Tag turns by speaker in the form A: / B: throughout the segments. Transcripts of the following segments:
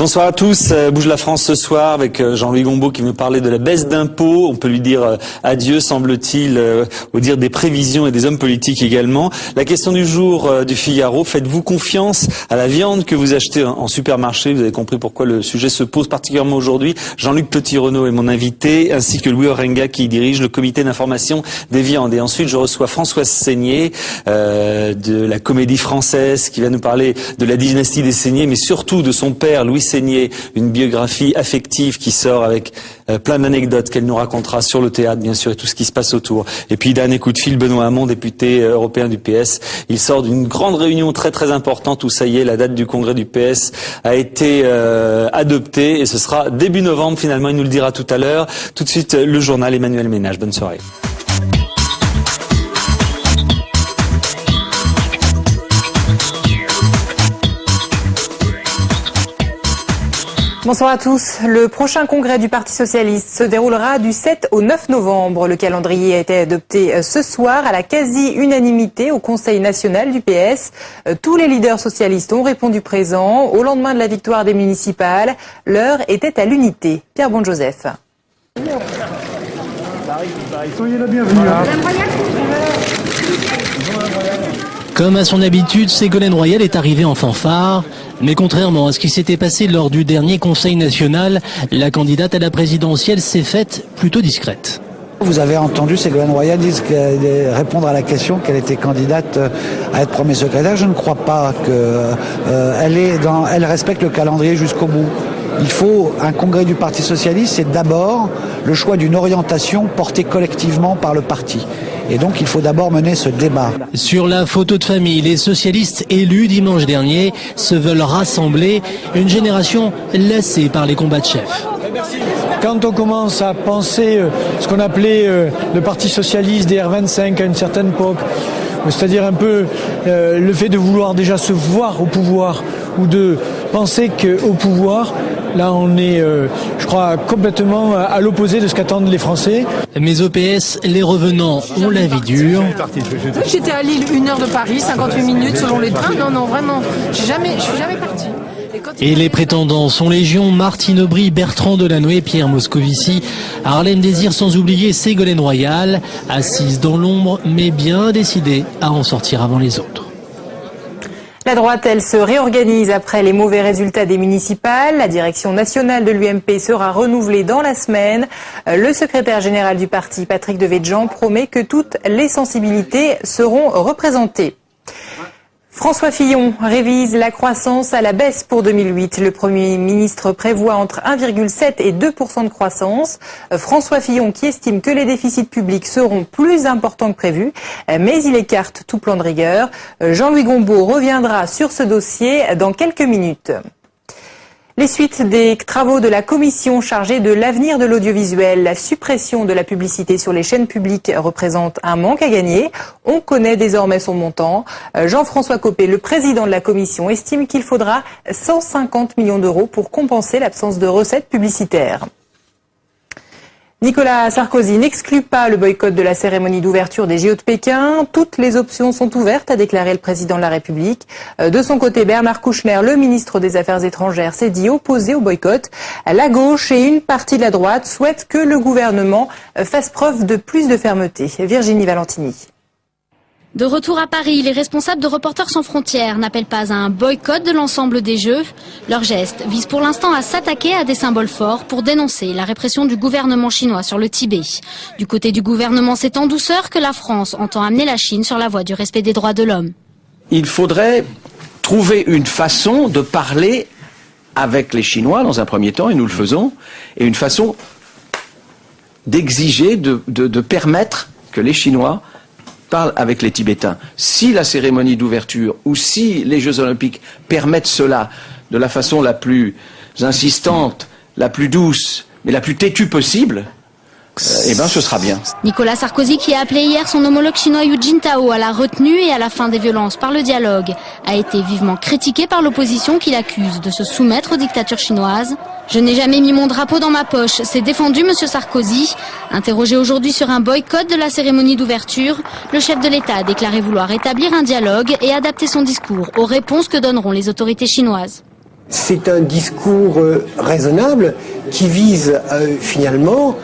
A: Bonsoir à tous. Bouge la France ce soir avec Jean-Louis Gombaud qui veut parler de la baisse d'impôts. On peut lui dire adieu, semble-t-il, au dire des prévisions et des hommes politiques également. La question du jour du Figaro, faites-vous confiance à la viande que vous achetez en supermarché? Vous avez compris pourquoi le sujet se pose particulièrement aujourd'hui. Jean-Luc Petit-Renaud est mon invité, ainsi que Louis Orenga qui dirige le comité d'information des viandes. Et ensuite, je reçois Françoise Seigné de la Comédie Française qui va nous parler de la dynastie des Seigné, mais surtout de son père, Louis Seigné, une biographie affective qui sort avec plein d'anecdotes qu'elle nous racontera sur le théâtre, bien sûr, et tout ce qui se passe autour. Et puis, dernier coup de fil, Benoît Hamon, député européen du PS. Il sort d'une grande réunion très très importante où ça y est, la date du congrès du PS a été adoptée et ce sera début novembre finalement, il nous le dira tout à l'heure. Tout de suite, le journal Emmanuel Ménage. Bonne soirée.
B: Bonsoir à tous. Le prochain congrès du Parti socialiste se déroulera du 7 au 9 novembre. Le calendrier a été adopté ce soir à la quasi-unanimité au Conseil national du PS. Tous les leaders socialistes ont répondu présent. Au lendemain de la victoire des municipales, l'heure était à l'unité. Pierre Bon-Joseph.
C: Soyez la bienvenue.
D: Comme à son habitude, Ségolène Royal est arrivée en fanfare. Mais contrairement à ce qui s'était passé lors du dernier Conseil national, la candidate à la présidentielle s'est faite plutôt discrète.
E: Vous avez entendu Ségolène Royal répondre à la question qu'elle était candidate à être premier secrétaire. Je ne crois pas qu'elle respecte le calendrier jusqu'au bout. Il faut un congrès du Parti socialiste, c'est d'abord le choix d'une orientation portée collectivement par le parti. Et donc il faut d'abord mener ce débat.
D: Sur la photo de famille, les socialistes élus dimanche dernier se veulent rassembler, une génération lassée par les combats de chefs.
C: Quand on commence à penser ce qu'on appelait le Parti socialiste des R25 à une certaine époque, c'est-à-dire un peu le fait de vouloir déjà se voir au pouvoir ou de penser qu'au pouvoir, là on est, je crois, complètement à l'opposé de ce qu'attendent les Français.
D: Mais au PS, les revenants ont la vie dure.
F: J'étais à Lille, 1 heure de Paris, 58 minutes selon les trains. Non, vraiment, je suis jamais partie.
D: Et les prétendants sont légion, Martine Aubry, Bertrand Delanoë, Pierre Moscovici, Harlem Désir, sans oublier Ségolène Royal, assise dans l'ombre, mais bien décidée à en sortir avant les autres.
B: La droite, elle, se réorganise après les mauvais résultats des municipales. La direction nationale de l'UMP sera renouvelée dans la semaine. Le secrétaire général du parti, Patrick Devedjian, promet que toutes les sensibilités seront représentées. François Fillon révise la croissance à la baisse pour 2008. Le Premier ministre prévoit entre 1,7 et 2% de croissance. François Fillon qui estime que les déficits publics seront plus importants que prévu, mais il écarte tout plan de rigueur. Jean-Louis Gombaud reviendra sur ce dossier dans quelques minutes. Les suites des travaux de la commission chargée de l'avenir de l'audiovisuel, la suppression de la publicité sur les chaînes publiques représente un manque à gagner. On connaît désormais son montant. Jean-François Copé, le président de la commission, estime qu'il faudra 150 millions d'euros pour compenser l'absence de recettes publicitaires. Nicolas Sarkozy n'exclut pas le boycott de la cérémonie d'ouverture des JO de Pékin. Toutes les options sont ouvertes, a déclaré le président de la République. De son côté, Bernard Kouchner, le ministre des Affaires étrangères, s'est dit opposé au boycott. La gauche et une partie de la droite souhaitent que le gouvernement fasse preuve de plus de fermeté. Virginie Valentini.
G: De retour à Paris, les responsables de Reporters sans frontières n'appellent pas à un boycott de l'ensemble des Jeux. Leur geste vise pour l'instant à s'attaquer à des symboles forts pour dénoncer la répression du gouvernement chinois sur le Tibet. Du côté du gouvernement, c'est en douceur que la France entend amener la Chine sur la voie du respect des droits de l'homme.
H: Il faudrait trouver une façon de parler avec les Chinois dans un premier temps, et nous le faisons, et une façon d'exiger, de permettre que les Chinois parle avec les Tibétains. Si la cérémonie d'ouverture ou si les Jeux Olympiques permettent cela de la façon la plus insistante, la plus douce, mais la plus têtue possible, eh ben ce sera bien.
G: Nicolas Sarkozy, qui a appelé hier son homologue chinois Hu Jintao à la retenue et à la fin des violences par le dialogue, a été vivement critiqué par l'opposition qui l'accuse de se soumettre aux dictatures chinoises. Je n'ai jamais mis mon drapeau dans ma poche, s'est défendu M. Sarkozy. Interrogé aujourd'hui sur un boycott de la cérémonie d'ouverture, le chef de l'État a déclaré vouloir établir un dialogue et adapter son discours aux réponses que donneront les autorités chinoises.
I: C'est un discours raisonnable qui vise finalement,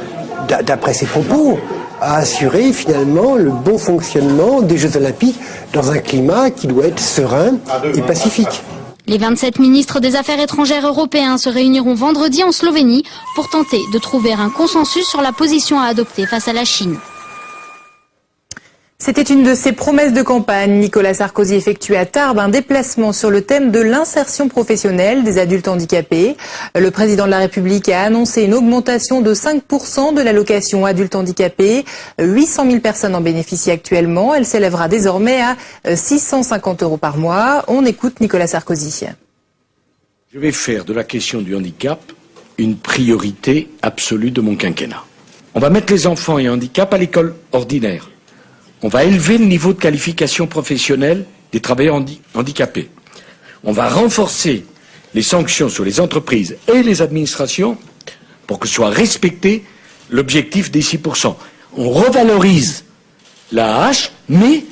I: d'après ses propos, à assurer finalement le bon fonctionnement des Jeux Olympiques dans un climat qui doit être serein et pacifique.
G: Les 27 ministres des Affaires étrangères européens se réuniront vendredi en Slovénie pour tenter de trouver un consensus sur la position à adopter face à la Chine.
B: C'était une de ses promesses de campagne. Nicolas Sarkozy effectuait à Tarbes un déplacement sur le thème de l'insertion professionnelle des adultes handicapés. Le président de la République a annoncé une augmentation de 5% de l'allocation adultes handicapés. 800 000 personnes en bénéficient actuellement. Elle s'élèvera désormais à 650 € par mois. On écoute Nicolas Sarkozy.
J: Je vais faire de la question du handicap une priorité absolue de mon quinquennat. On va mettre les enfants et handicap à l'école ordinaire. On va élever le niveau de qualification professionnelle des travailleurs handicapés. On va renforcer les sanctions sur les entreprises et les administrations pour que soit respecté l'objectif des 6%. On revalorise la hache, mais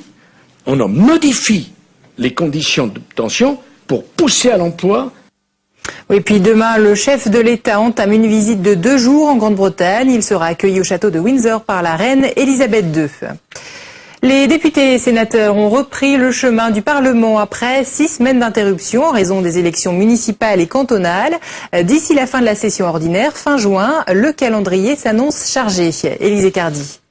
J: on en modifie les conditions d'obtention pour pousser à l'emploi.
B: Oui, puis demain, le chef de l'État entame une visite de 2 jours en Grande-Bretagne. Il sera accueilli au château de Windsor par la reine Elisabeth II. Les députés et sénateurs ont repris le chemin du Parlement après 6 semaines d'interruption en raison des élections municipales et cantonales. D'ici la fin de la session ordinaire, fin juin, le calendrier s'annonce chargé. Élisée Cardi.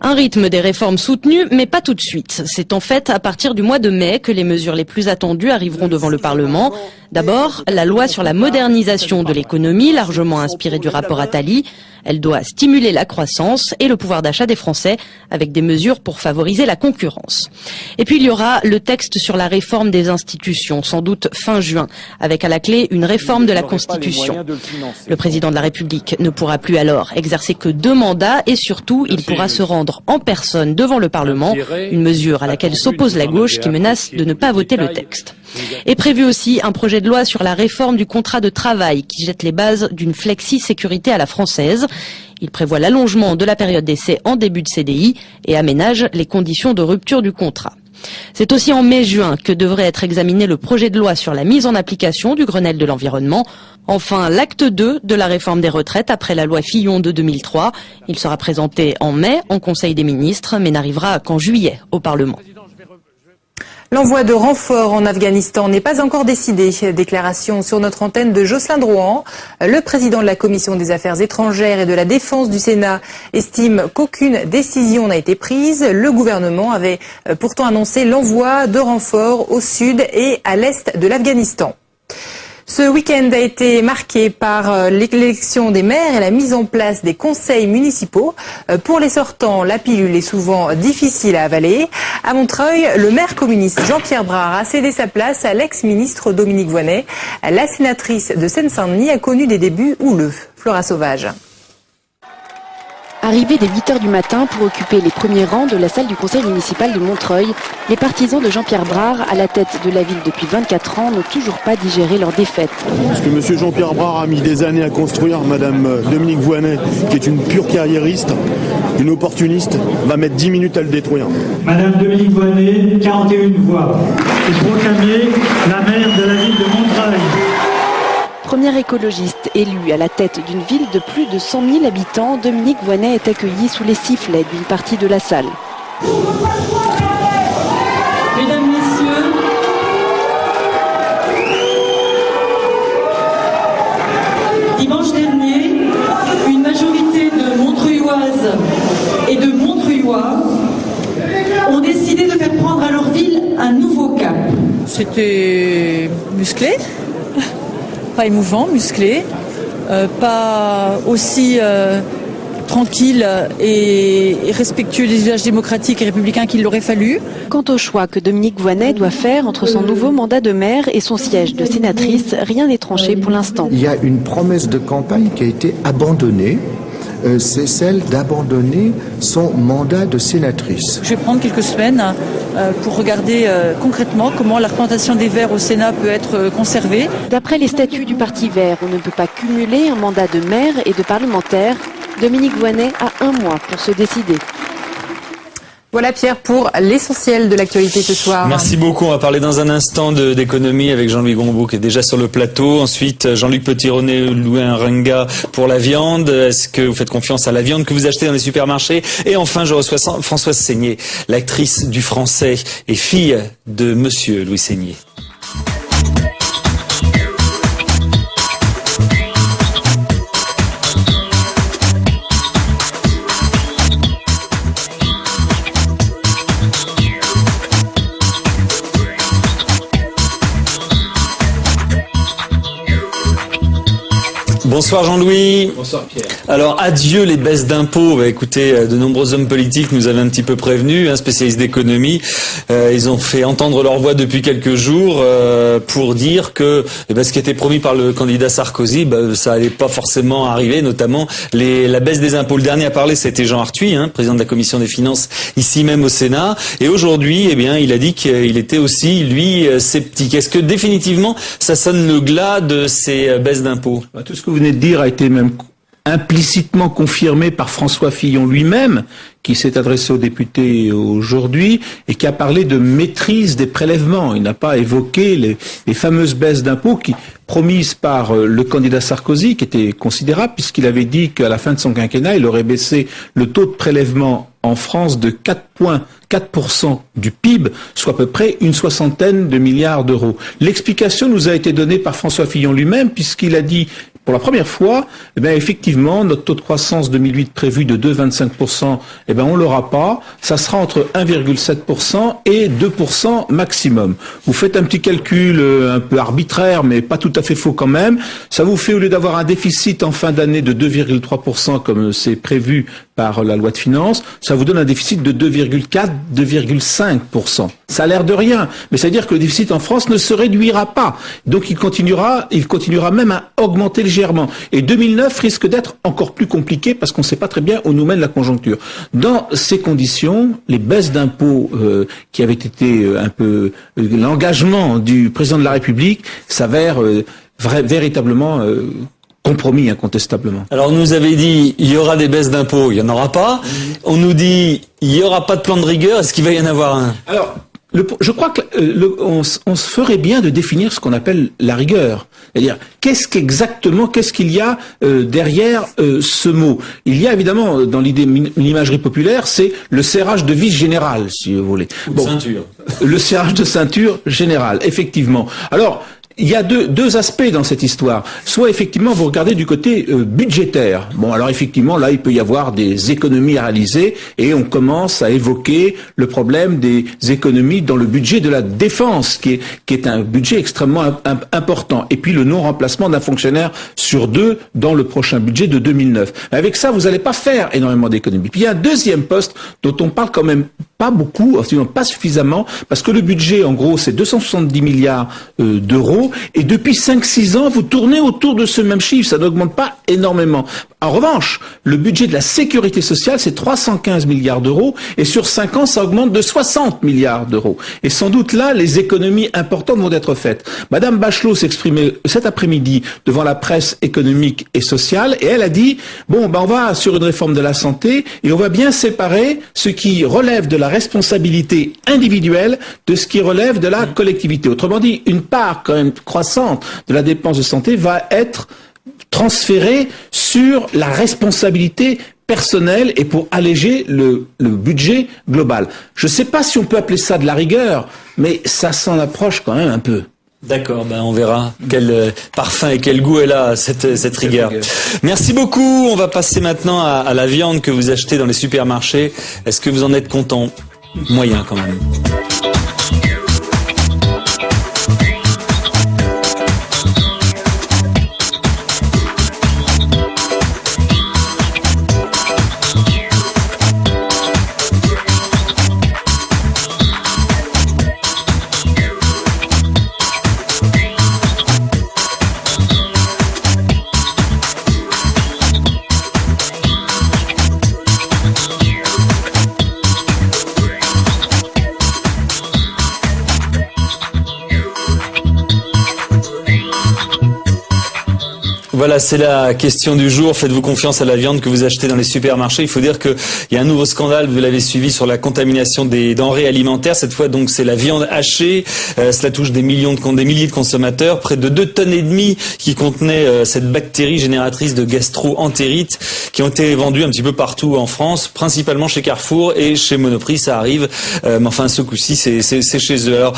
K: Un rythme des réformes soutenues, mais pas tout de suite. C'est en fait à partir du mois de mai que les mesures les plus attendues arriveront devant le Parlement. D'abord, la loi sur la modernisation de l'économie, largement inspirée du rapport Attali. Elle doit stimuler la croissance et le pouvoir d'achat des Français avec des mesures pour favoriser la concurrence. Et puis il y aura le texte sur la réforme des institutions, sans doute fin juin, avec à la clé une réforme de la Constitution. Le président de la République ne pourra plus alors exercer que 2 mandats et surtout il pourra se rendre en personne devant le Parlement, une mesure à laquelle s'oppose la gauche qui menace de ne pas voter le texte. Est prévu aussi un projet de loi sur la réforme du contrat de travail qui jette les bases d'une flexi-sécurité à la française. Il prévoit l'allongement de la période d'essai en début de CDI et aménage les conditions de rupture du contrat. C'est aussi en mai-juin que devrait être examiné le projet de loi sur la mise en application du Grenelle de l'environnement. Enfin, l'acte 2 de la réforme des retraites après la loi Fillon de 2003. Il sera présenté en mai en Conseil des ministres, mais n'arrivera qu'en juillet au Parlement.
B: L'envoi de renforts en Afghanistan n'est pas encore décidé. Déclaration sur notre antenne de Jocelyn Drouan. Le président de la Commission des Affaires étrangères et de la Défense du Sénat estime qu'aucune décision n'a été prise. Le gouvernement avait pourtant annoncé l'envoi de renforts au sud et à l'est de l'Afghanistan. Ce week-end a été marqué par l'élection des maires et la mise en place des conseils municipaux. Pour les sortants, la pilule est souvent difficile à avaler. À Montreuil, le maire communiste Jean-Pierre Brard a cédé sa place à l'ex-ministre Dominique Voynet. La sénatrice de Seine-Saint-Denis a connu des débuts houleux. Flora Sauvage.
L: Arrivés dès 8 h du matin pour occuper les premiers rangs de la salle du conseil municipal de Montreuil, les partisans de Jean-Pierre Brard, à la tête de la ville depuis 24 ans, n'ont toujours pas digéré leur défaite.
M: Parce que M. Jean-Pierre Brard a mis des années à construire, Mme Dominique Voynet, qui est une pure carriériste, une opportuniste, va mettre 10 minutes à le détruire.
N: Mme Dominique Voynet, 41 voix, est proclamée la maire de la ville de Montreuil.
L: Première écologiste élue à la tête d'une ville de plus de 100 000 habitants, Dominique Voynet est accueillie sous les sifflets d'une partie de la salle.
O: Mesdames, Messieurs, dimanche dernier, une majorité de Montreuilloises et de Montreuillois ont décidé de faire prendre à leur ville un nouveau cap.
P: C'était musclé. Pas émouvant, musclé, pas aussi tranquille et respectueux des usages démocratiques et républicains qu'il l'aurait fallu.
L: Quant au choix que Dominique Voynet doit faire entre son nouveau mandat de maire et son siège de sénatrice, rien n'est tranché pour l'instant.
Q: Il y a une promesse de campagne qui a été abandonnée. C'est celle d'abandonner son mandat de sénatrice.
P: Je vais prendre quelques semaines pour regarder concrètement comment la représentation des Verts au Sénat peut être conservée.
L: D'après les statuts du Parti Vert, on ne peut pas cumuler un mandat de maire et de parlementaire. Dominique Voynet a 1 mois pour se décider.
B: Voilà Pierre pour l'essentiel de l'actualité ce soir.
A: Merci beaucoup. On va parler dans un instant d'économie avec Jean-Louis Gombault qui est déjà sur le plateau. Ensuite, Jean-Luc Petit-René, Louis Renga pour la viande. Est-ce que vous faites confiance à la viande que vous achetez dans les supermarchés? Et enfin, je reçois Françoise Seigné, l'actrice du Français et fille de Monsieur Louis Seigné. Bonsoir Jean-Louis.
R: Bonsoir Pierre.
A: Alors adieu les baisses d'impôts. Bah, écoutez, de nombreux hommes politiques nous avaient un petit peu prévenus, spécialistes d'économie. Ils ont fait entendre leur voix depuis quelques jours pour dire que ce qui était promis par le candidat Sarkozy, ça allait pas forcément arriver, notamment la baisse des impôts. Le dernier à parler, c'était Jean Arthuis, président de la commission des finances ici même au Sénat. Et aujourd'hui, il a dit qu'il était aussi, lui, sceptique. Est-ce que définitivement, ça sonne le glas de ces baisses d'impôts?
R: Tout ce que vous venez de dire a été même implicitement confirmé par François Fillon lui-même, qui s'est adressé aux députés aujourd'hui et qui a parlé de maîtrise des prélèvements. Il n'a pas évoqué les fameuses baisses d'impôts promises par le candidat Sarkozy, qui étaient considérables, puisqu'il avait dit qu'à la fin de son quinquennat, il aurait baissé le taux de prélèvement en France de 4,4% du PIB, soit à peu près une soixantaine de milliards d'euros. L'explication nous a été donnée par François Fillon lui-même, puisqu'il a dit pour la première fois, effectivement, notre taux de croissance 2008 prévu de 2,25%, on l'aura pas. Ça sera entre 1,7% et 2% maximum. Vous faites un petit calcul un peu arbitraire, mais pas tout à fait faux quand même. Ça vous fait, au lieu d'avoir un déficit en fin d'année de 2,3% comme c'est prévu par la loi de finances, ça vous donne un déficit de 2,4, 2,5%. Ça a l'air de rien, mais ça veut dire que le déficit en France ne se réduira pas. Donc il continuera même à augmenter légèrement. Et 2009 risque d'être encore plus compliqué parce qu'on ne sait pas très bien où nous mène la conjoncture. Dans ces conditions, les baisses d'impôts qui avaient été un peu l'engagement du président de la République s'avèrent véritablement compromis incontestablement.
A: Alors on nous avait dit il y aura des baisses d'impôts, il n'y en aura pas. On nous dit il n'y aura pas de plan de rigueur, est-ce qu'il va y en avoir un?
R: Alors, je crois que on se ferait bien de définir ce qu'on appelle la rigueur. C'est-à-dire, qu'est-ce qu'il y a derrière ce mot? Il y a évidemment, dans l'imagerie populaire, c'est le serrage de vis général, si vous voulez.
A: Ceinture.
R: Le serrage de ceinture général, effectivement. Alors, il y a deux aspects dans cette histoire. Soit effectivement vous regardez du côté budgétaire. Bon, alors effectivement là il peut y avoir des économies à réaliser et on commence à évoquer le problème des économies dans le budget de la défense qui est un budget extrêmement important. Et puis le non-remplacement d'un fonctionnaire sur 2 dans le prochain budget de 2009. Avec ça vous n'allez pas faire énormément d'économies. Puis il y a un deuxième poste dont on parle quand même pas beaucoup, pas suffisamment, parce que le budget en gros c'est 270 milliards d'euros. Et depuis 5-6 ans, vous tournez autour de ce même chiffre, ça n'augmente pas énormément. En revanche, le budget de la sécurité sociale, c'est 315 milliards d'euros, et sur 5 ans, ça augmente de 60 milliards d'euros. Et sans doute là, les économies importantes vont être faites. Madame Bachelot s'exprimait cet après-midi devant la presse économique et sociale, et elle a dit, on va sur une réforme de la santé, et on va bien séparer ce qui relève de la responsabilité individuelle de ce qui relève de la collectivité. Autrement dit, une part quand même croissante de la dépense de santé va être transférée sur la responsabilité personnelle et pour alléger le budget global. Je ne sais pas si on peut appeler ça de la rigueur, mais ça s'en approche quand même un peu.
A: D'accord, on verra quel parfum et quel goût elle a cette rigueur. Merci beaucoup. On va passer maintenant à la viande que vous achetez dans les supermarchés. Est-ce que vous en êtes content? Moyen quand même. Voilà, c'est la question du jour. Faites-vous confiance à la viande que vous achetez dans les supermarchés? Il faut dire qu'il y a un nouveau scandale, vous l'avez suivi, sur la contamination des denrées alimentaires. Cette fois, donc, c'est la viande hachée. Cela touche des milliers de consommateurs. Près de 2,5 tonnes qui contenaient cette bactérie génératrice de gastro-entérite, qui ont été vendues un petit peu partout en France, principalement chez Carrefour et chez Monoprix. Ça arrive, mais enfin, ce coup-ci, c'est chez eux. Alors,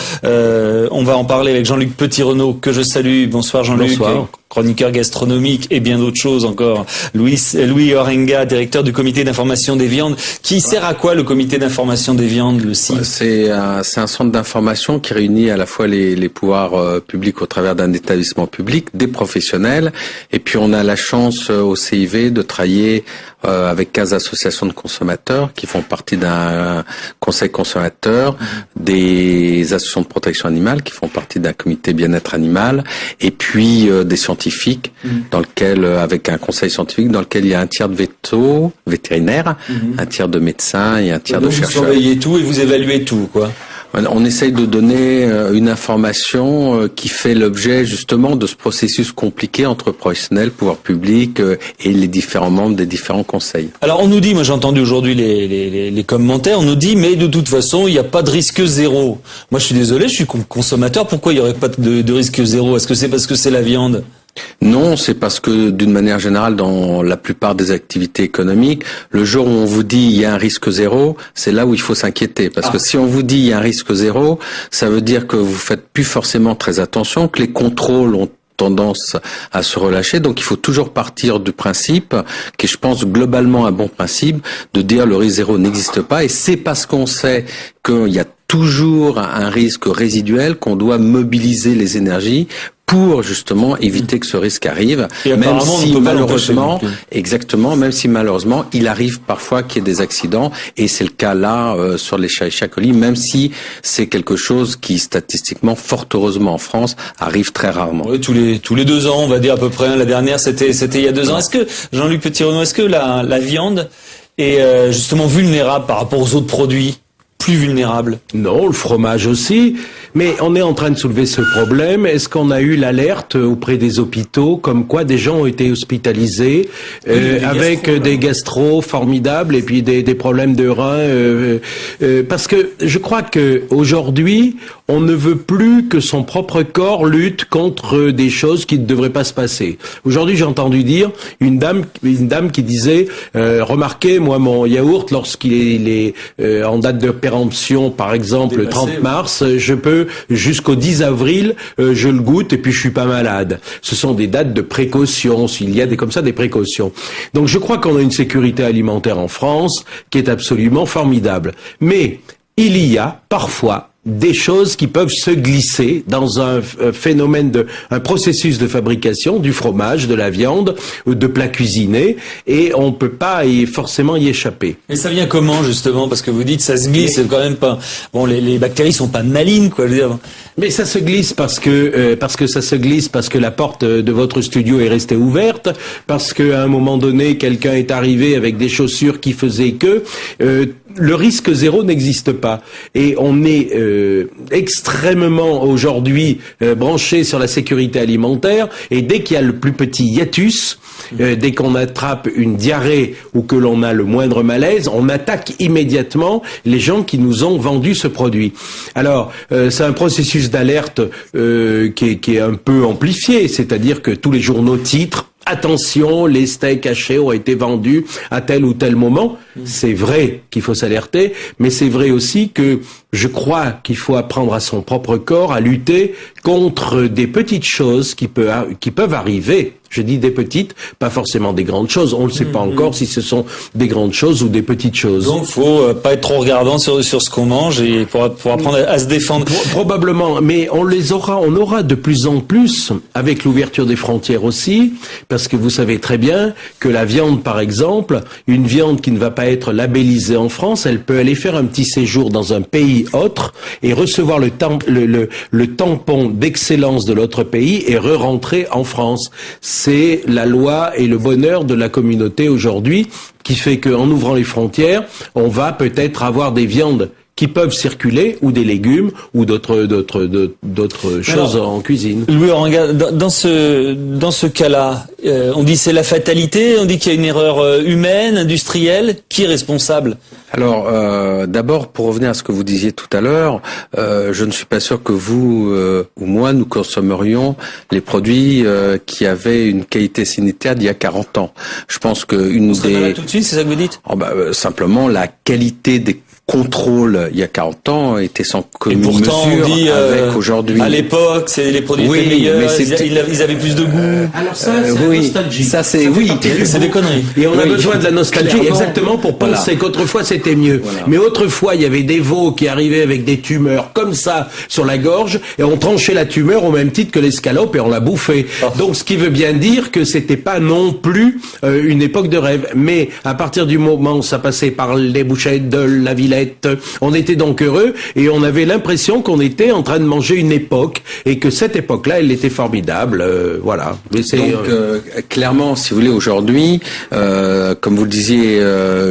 A: on va en parler avec Jean-Luc Petit-Renaud, que je salue. Bonsoir Jean-Luc.
S: Bonsoir.
A: Chroniqueur gastronomique et bien d'autres choses encore. Louis Orenga, directeur du comité d'information des viandes. Qui sert à quoi le comité d'information des viandes, le CIV?
S: C'est un centre d'information qui réunit à la fois les pouvoirs publics au travers d'un établissement public, des professionnels, et puis on a la chance au CIV de travailler avec 15 associations de consommateurs qui font partie d'un conseil consommateur, des associations de protection animale qui font partie d'un comité bien-être animal, et puis des scientifiques dans lequel, avec un conseil scientifique dans lequel il y a un tiers de vétérinaires, un tiers de médecins et un tiers de chercheurs.
A: Vous surveillez tout et vous évaluez tout, quoi.
S: On essaye de donner une information qui fait l'objet justement de ce processus compliqué entre professionnels, pouvoir public et les différents membres des différents conseils.
A: Alors on nous dit, moi j'ai entendu aujourd'hui les commentaires, on nous dit mais de toute façon il n'y a pas de risque zéro. Moi je suis désolé, je suis consommateur, pourquoi il n'y aurait pas de risque zéro? Est-ce que c'est parce que c'est la viande?
S: Non, c'est parce que d'une manière générale, dans la plupart des activités économiques, le jour où on vous dit il y a un risque zéro, c'est là où il faut s'inquiéter. Parce que si on vous dit il y a un risque zéro, ça veut dire que vous faites plus forcément très attention, que les contrôles ont tendance à se relâcher. Donc il faut toujours partir du principe, qui est, je pense, globalement un bon principe, de dire le risque zéro n'existe pas. Et c'est parce qu'on sait qu'il y a toujours un risque résiduel qu'on doit mobiliser les énergies pour justement éviter que ce risque arrive, même si malheureusement, même si malheureusement, il arrive parfois qu'il y ait des accidents, et c'est le cas là sur les Escherichia coli, même si c'est quelque chose qui statistiquement, fort heureusement en France, arrive très rarement.
A: Oui, tous les 2 ans, on va dire à peu près. La dernière, c'était il y a 2 ans. Est-ce que Jean-Luc Petit-Renaud, est-ce que la viande est justement vulnérable par rapport aux autres produits? Plus vulnérable?
T: Non, le fromage aussi. Mais on est en train de soulever ce problème. Est-ce qu'on a eu l'alerte auprès des hôpitaux comme quoi des gens ont été hospitalisés avec des gastro formidables et puis des problèmes de reins parce que je crois que aujourd'hui on ne veut plus que son propre corps lutte contre des choses qui ne devraient pas se passer. Aujourd'hui, j'ai entendu dire une dame qui disait remarquez, moi mon yaourt, lorsqu'il est en date de péremption, par exemple le 30 mars, je peux jusqu'au 10 avril, je le goûte et puis je suis pas malade. Ce sont des dates de précaution, s'il y a comme ça des précautions. Donc je crois qu'on a une sécurité alimentaire en France qui est absolument formidable. Mais il y a parfois des choses qui peuvent se glisser dans un phénomène un processus de fabrication du fromage, de la viande, de plats cuisinés, et on peut pas forcément y échapper.
A: Et ça vient comment justement? Parce que vous dites ça se glisse, c'est quand même pas bon. Les bactéries sont pas malines, quoi. Je veux dire.
T: Mais ça se glisse parce que la porte de votre studio est restée ouverte, parce qu'à un moment donné quelqu'un est arrivé avec des chaussures qui faisaient que le risque zéro n'existe pas, et on est extrêmement aujourd'hui branché sur la sécurité alimentaire, et dès qu'il y a le plus petit hiatus, dès qu'on attrape une diarrhée ou que l'on a le moindre malaise, on attaque immédiatement les gens qui nous ont vendu ce produit. Alors c'est un processus d'alerte qui est un peu amplifié, c'est-à-dire que tous les journaux titrent attention, les steaks hachés ont été vendus à tel ou tel moment. C'est vrai qu'il faut s'alerter, mais c'est vrai aussi que je crois qu'il faut apprendre à son propre corps à lutter contre des petites choses qui peuvent arriver. Je dis des petites, pas forcément des grandes choses. On ne le sait pas encore si ce sont des grandes choses ou des petites choses.
A: Donc, faut pas être trop regardant sur ce qu'on mange et pour apprendre à se défendre.
T: Probablement, mais on aura de plus en plus avec l'ouverture des frontières aussi, parce que vous savez très bien que la viande, par exemple, une viande qui ne va pas être labellisée en France, elle peut aller faire un petit séjour dans un pays autre et recevoir le tampon d'excellence de l'autre pays et re-rentrer en France. C'est la loi et le bonheur de la communauté aujourd'hui qui fait qu'en ouvrant les frontières, on va peut-être avoir des viandes qui peuvent circuler, ou des légumes, ou d'autres choses en cuisine.
A: Louis Orenga, dans ce cas-là, on dit c'est la fatalité, on dit qu'il y a une erreur humaine, industrielle. Qui est responsable?
S: Alors, d'abord, pour revenir à ce que vous disiez tout à l'heure, je ne suis pas sûr que vous ou moi, nous consommerions les produits qui avaient une qualité sanitaire d'il y a 40 ans. Je pense que
A: on serait malade tout de suite, c'est ça que vous dites?
S: Simplement, la qualité des contrôle il y a 40 ans était sans commune mesure
A: on dit,
S: avec aujourd'hui.
A: À l'époque, les produits étaient meilleurs, ils avaient plus de goût.
T: Alors ça, c'est la nostalgie.
S: Ça, c'est
A: c'est des conneries.
T: Et on a besoin de la nostalgie exactement pour penser qu'autrefois c'était mieux. Voilà. Mais autrefois, il y avait des veaux qui arrivaient avec des tumeurs comme ça sur la gorge et on tranchait la tumeur au même titre que l'escalope et on la bouffait. Donc, ce qui veut bien dire que c'était pas non plus une époque de rêve. Mais à partir du moment où ça passait par les bouchettes de la Villette, on était donc heureux et on avait l'impression qu'on était en train de manger une époque et que cette époque-là, elle était formidable. Voilà. Mais
S: donc, clairement, si vous voulez, aujourd'hui, comme vous le disiez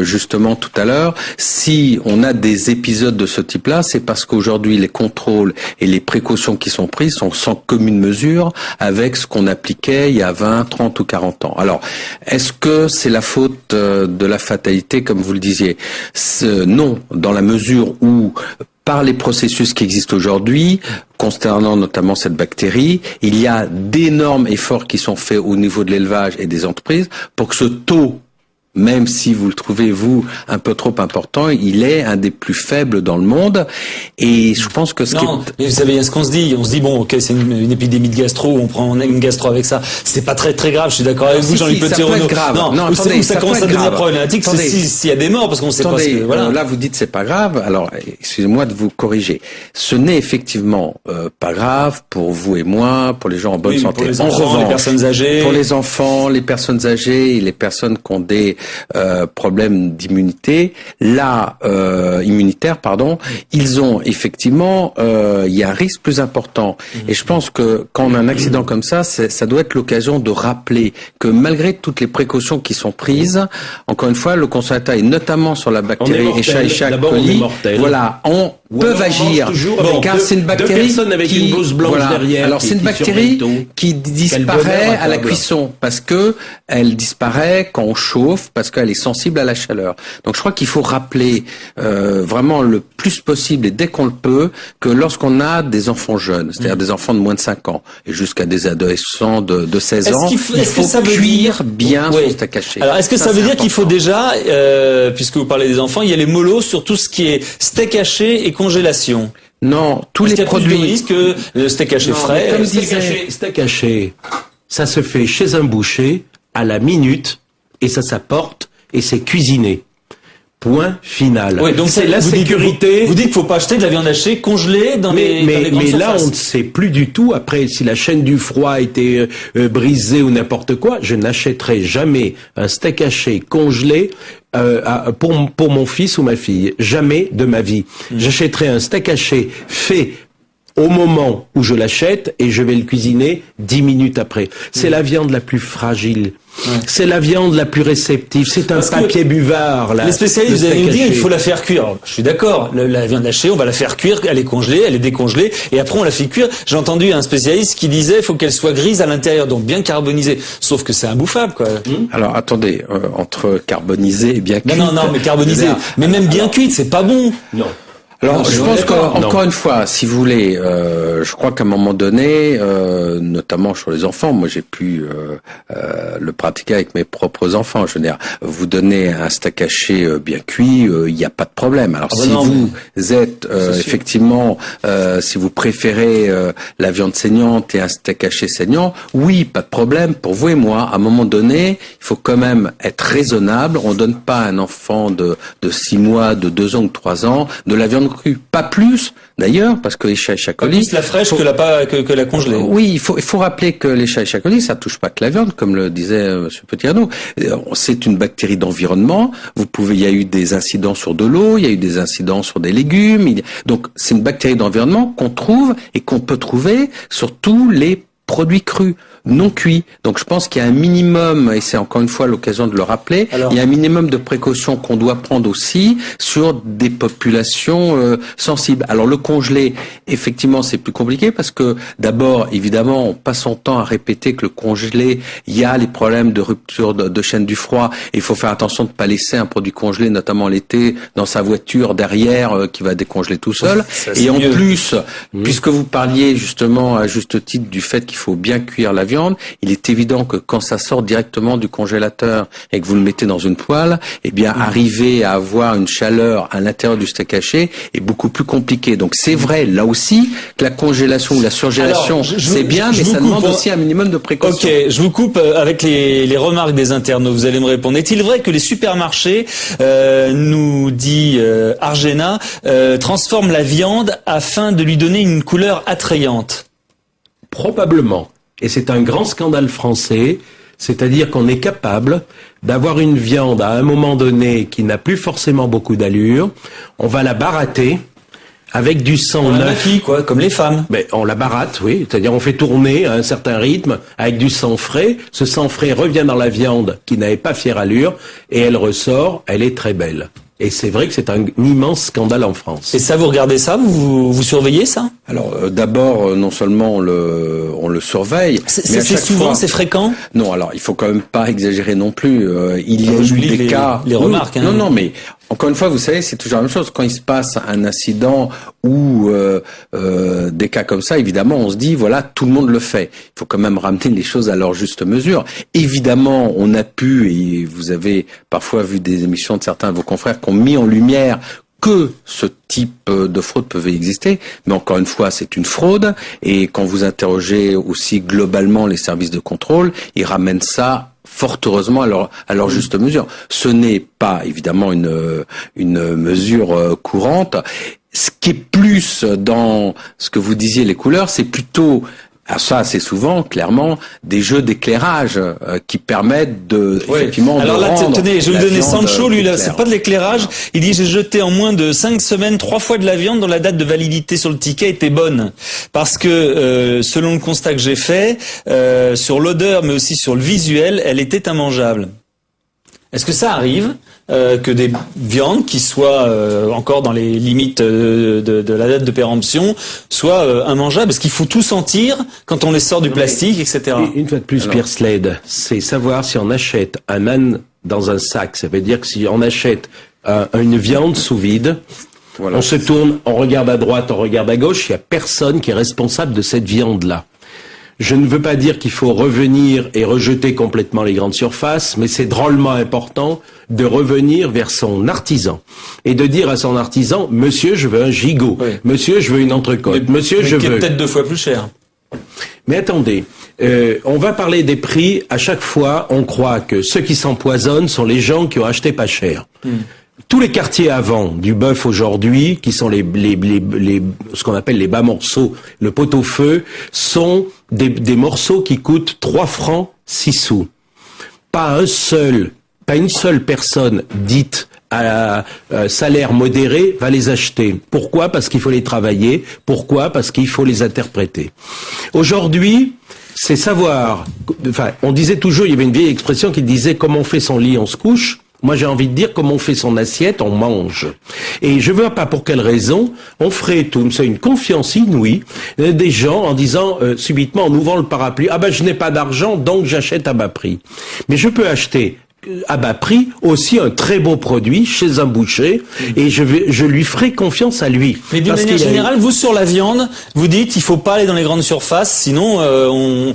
S: justement tout à l'heure, si on a des épisodes de ce type-là, c'est parce qu'aujourd'hui, les contrôles et les précautions qui sont prises sont sans commune mesure avec ce qu'on appliquait il y a 20, 30 ou 40 ans. Alors, est-ce que c'est la faute de la fatalité, comme vous le disiez? Non, dans la mesure où, par les processus qui existent aujourd'hui, concernant notamment cette bactérie, il y a d'énormes efforts qui sont faits au niveau de l'élevage et des entreprises pour que ce taux, même si vous le trouvez, vous, un peu trop important, il est un des plus faibles dans le monde. Et je pense que
A: mais vous savez, ce qu'on se dit, on se dit, bon, ok, c'est une épidémie de gastro, on prend une gastro avec ça. C'est pas très, très grave, je suis d'accord avec vous, Jean-Luc Petit-Renaud.
S: Non,
A: attendez, ça commence à devenir problématique, c'est s'il y a des morts, parce qu'on sait pas ce que, voilà.
S: Là, vous dites c'est pas grave. Alors, excusez-moi de vous corriger. Ce n'est effectivement pas grave pour vous et moi, pour les gens en bonne santé.
A: Pour les enfants, les personnes âgées.
S: Pour les enfants, les personnes âgées et les personnes qui ont des problèmes d'immunité, immunitaire, ils ont effectivement, il y a un risque plus important. Et je pense que quand on a un accident comme ça, ça doit être l'occasion de rappeler que malgré toutes les précautions qui sont prises, encore une fois, le constat est notamment sur la bactérie Escherichia coli. Voilà, on peut agir, car c'est une bactérie
T: qui, une blouse blanche derrière.
S: Alors c'est une bactérie qui disparaît à la cuisson parce que elle disparaît quand on chauffe, parce qu'elle est sensible à la chaleur. Donc je crois qu'il faut rappeler vraiment le plus possible et dès qu'on le peut que lorsqu'on a des enfants jeunes, c'est-à-dire des enfants de moins de 5 ans et jusqu'à des adolescents de 16 ans, il faut cuire bien son steak haché.
A: Alors est-ce que ça veut dire qu'il faut déjà, puisque vous parlez des enfants, il y a les mollos sur tout ce qui est steak haché et congélation?
S: Non, tous les produits.
A: Plus de risque que le steak haché frais.
T: Comme steak haché, ça se fait chez un boucher à la minute et ça s'apporte et c'est cuisiné. Point final.
A: Oui, donc
T: c'est la sécurité.
A: Vous dites qu'il faut pas acheter de la viande hachée congelée dans les grandes surfaces.
T: Là, on ne sait plus du tout. Après, si la chaîne du froid a été brisée ou n'importe quoi, je n'achèterai jamais un steak haché congelé pour mon fils ou ma fille. Jamais de ma vie. J'achèterai un steak haché fait au moment où je l'achète et je vais le cuisiner 10 minutes après. C'est la viande la plus fragile. C'est la viande la plus réceptive. C'est un papier buvard.
A: Les spécialistes, vous allez me dire, il faut la faire cuire. Alors, je suis d'accord. La viande hachée, on va la faire cuire. Elle est congelée, elle est décongelée, et après on la fait cuire. J'ai entendu un spécialiste qui disait, il faut qu'elle soit grise à l'intérieur, donc bien carbonisée. Sauf que c'est imbouffable, quoi.
S: Alors attendez, entre carbonisé et bien cuite.
A: Non, mais carbonisé. Mais même bien cuite, c'est pas bon.
T: Non.
S: Alors, je pense qu'encore une fois, si vous voulez, je crois qu'à un moment donné, notamment sur les enfants, moi j'ai pu le pratiquer avec mes propres enfants. Je veux dire, vous donnez un steak haché bien cuit, il n'y a pas de problème. Alors vous êtes effectivement, si vous préférez la viande saignante et un steak haché saignant, oui, pas de problème. Pour vous et moi, à un moment donné, il faut quand même être raisonnable. On donne pas à un enfant de 6 mois, de 2 ans ou 3 ans de la viande crue. Pas plus, d'ailleurs, parce que Escherichia coli...
A: Plus la fraîche que la congelée.
S: Oui, il faut rappeler que l'Escherichia coli, ça touche pas que la viande, comme le disait Monsieur Petit-Renaud. C'est une bactérie d'environnement. Il y a eu des incidents sur de l'eau, il y a eu des incidents sur des légumes. Donc, c'est une bactérie d'environnement qu'on trouve et qu'on peut trouver sur tous les produits crus. non cuits. Donc je pense qu'il y a un minimum, et c'est encore une fois l'occasion de le rappeler, il y a un minimum de précautions qu'on doit prendre aussi sur des populations sensibles. Alors le congelé, effectivement, c'est plus compliqué parce que d'abord, évidemment, on passe son temps à répéter que le congelé, il y a les problèmes de rupture de chaîne du froid. Il faut faire attention de ne pas laisser un produit congelé, notamment l'été, dans sa voiture derrière qui va décongeler tout seul. Et en plus, puisque vous parliez justement à juste titre du fait qu'il faut bien cuire la viande, il est évident que quand ça sort directement du congélateur et que vous le mettez dans une poêle, eh bien arriver à avoir une chaleur à l'intérieur du steak haché est beaucoup plus compliqué. Donc c'est vrai là aussi que la congélation ou la surgélation c'est bien, mais ça demande aussi un minimum de précaution.
A: Ok, je vous coupe avec les remarques des internautes. Vous allez me répondre. Est-il vrai que les supermarchés, nous dit Argena, transforment la viande afin de lui donner une couleur attrayante?
T: Probablement. Et c'est un grand scandale français, c'est-à-dire qu'on est capable d'avoir une viande à un moment donné qui n'a plus forcément beaucoup d'allure, on va la barater avec du sang neuf.
A: Quoi, comme les femmes.
T: Mais on la baratte, oui. C'est-à-dire on fait tourner à un certain rythme avec du sang frais. Ce sang frais revient dans la viande qui n'avait pas fière allure et elle ressort, elle est très belle. Et c'est vrai que c'est un immense scandale en France.
A: Et ça, vous regardez ça, vous surveillez ça?
S: Alors d'abord, non seulement on le surveille, mais
A: c'est souvent, c'est fréquent.
S: Non, alors il faut quand même pas exagérer non plus. Il y a eu des cas.
A: Les remarques. Hein.
S: Non, mais encore une fois, vous savez, c'est toujours la même chose. Quand il se passe un incident ou des cas comme ça, évidemment, on se dit voilà, tout le monde le fait. Il faut quand même ramener les choses à leur juste mesure. Évidemment, on a pu, et vous avez parfois vu des émissions de certains de vos confrères qui ont mis en lumière que ce type de fraude pouvait exister, mais encore une fois, c'est une fraude, et quand vous interrogez aussi globalement les services de contrôle, ils ramènent ça fort heureusement à leur juste mesure. Ce n'est pas évidemment une mesure courante. Ce qui est plus dans ce que vous disiez, les couleurs, c'est plutôt ça, c'est souvent, clairement, des jeux d'éclairage qui permettent effectivement,
A: alors
S: de
A: là,
S: rendre
A: tenez, je vais vous donner Sancho, lui, là,
S: clair.
A: c'est pas de l'éclairage. Il dit, j'ai jeté en moins de 5 semaines 3 fois de la viande dont la date de validité sur le ticket était bonne. Parce que, selon le constat que j'ai fait, sur l'odeur, mais aussi sur le visuel, elle était immangeable. Est-ce que ça arrive que des viandes qui soient encore dans les limites de la date de péremption soient immangeables? Est-ce qu'il faut tout sentir quand on les sort du plastique, etc.
T: Une fois de plus, Pierre Slade, c'est savoir si on achète un âne dans un sac. Ça veut dire que si on achète une viande sous vide, on se tourne, on regarde à droite, on regarde à gauche, il n'y a personne qui est responsable de cette viande-là. Je ne veux pas dire qu'il faut revenir et rejeter complètement les grandes surfaces, mais c'est drôlement important de revenir vers son artisan et de dire à son artisan, monsieur, je veux un gigot, monsieur, je veux une entrecôte, monsieur, je veux...
A: qui est peut-être 2 fois plus cher.
T: Mais attendez, on va parler des prix. À chaque fois, on croit que ceux qui s'empoisonnent sont les gens qui ont acheté pas cher. Tous les quartiers avant du bœuf aujourd'hui, qui sont ce qu'on appelle les bas morceaux, le pot-au-feu, sont des morceaux qui coûtent 3 francs 6 sous. Pas une seule personne dite à salaire modéré va les acheter. Pourquoi? Parce qu'il faut les travailler. Pourquoi? Parce qu'il faut les interpréter. Aujourd'hui, c'est savoir, enfin, on disait toujours, il y avait une vieille expression qui disait, comme on fait son lit, on se couche. Moi, j'ai envie de dire, comme on fait son assiette, on mange. Et je ne vois pas pour quelle raison on ferait tout. C'est une confiance inouïe des gens en disant, subitement, en ouvrant le parapluie, ah ben, je n'ai pas d'argent, donc j'achète à bas prix. Mais je peux acheter à bas prix aussi un très beau produit chez un boucher et je lui ferai confiance à lui.
A: Mais d'une manière générale, vous sur la viande, vous dites il faut pas aller dans les grandes surfaces, sinon on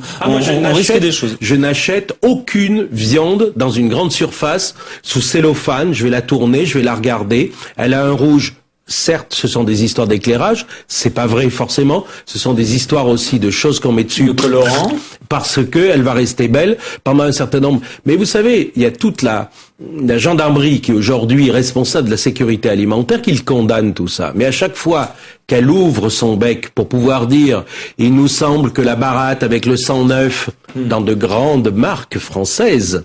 A: risque des choses.
T: Je n'achète aucune viande dans une grande surface sous cellophane, je vais la tourner, je vais la regarder, elle a un rouge. Certes, ce sont des histoires d'éclairage, c'est pas vrai forcément, ce sont des histoires aussi de choses qu'on met dessus.
A: De colorant.
T: Parce que elle va rester belle pendant un certain nombre. Mais vous savez, il y a toute la gendarmerie qui aujourd'hui est responsable de la sécurité alimentaire qui le condamne tout ça. Mais à chaque fois qu'elle ouvre son bec pour pouvoir dire « il nous semble que la baratte avec le sang neuf dans de grandes marques françaises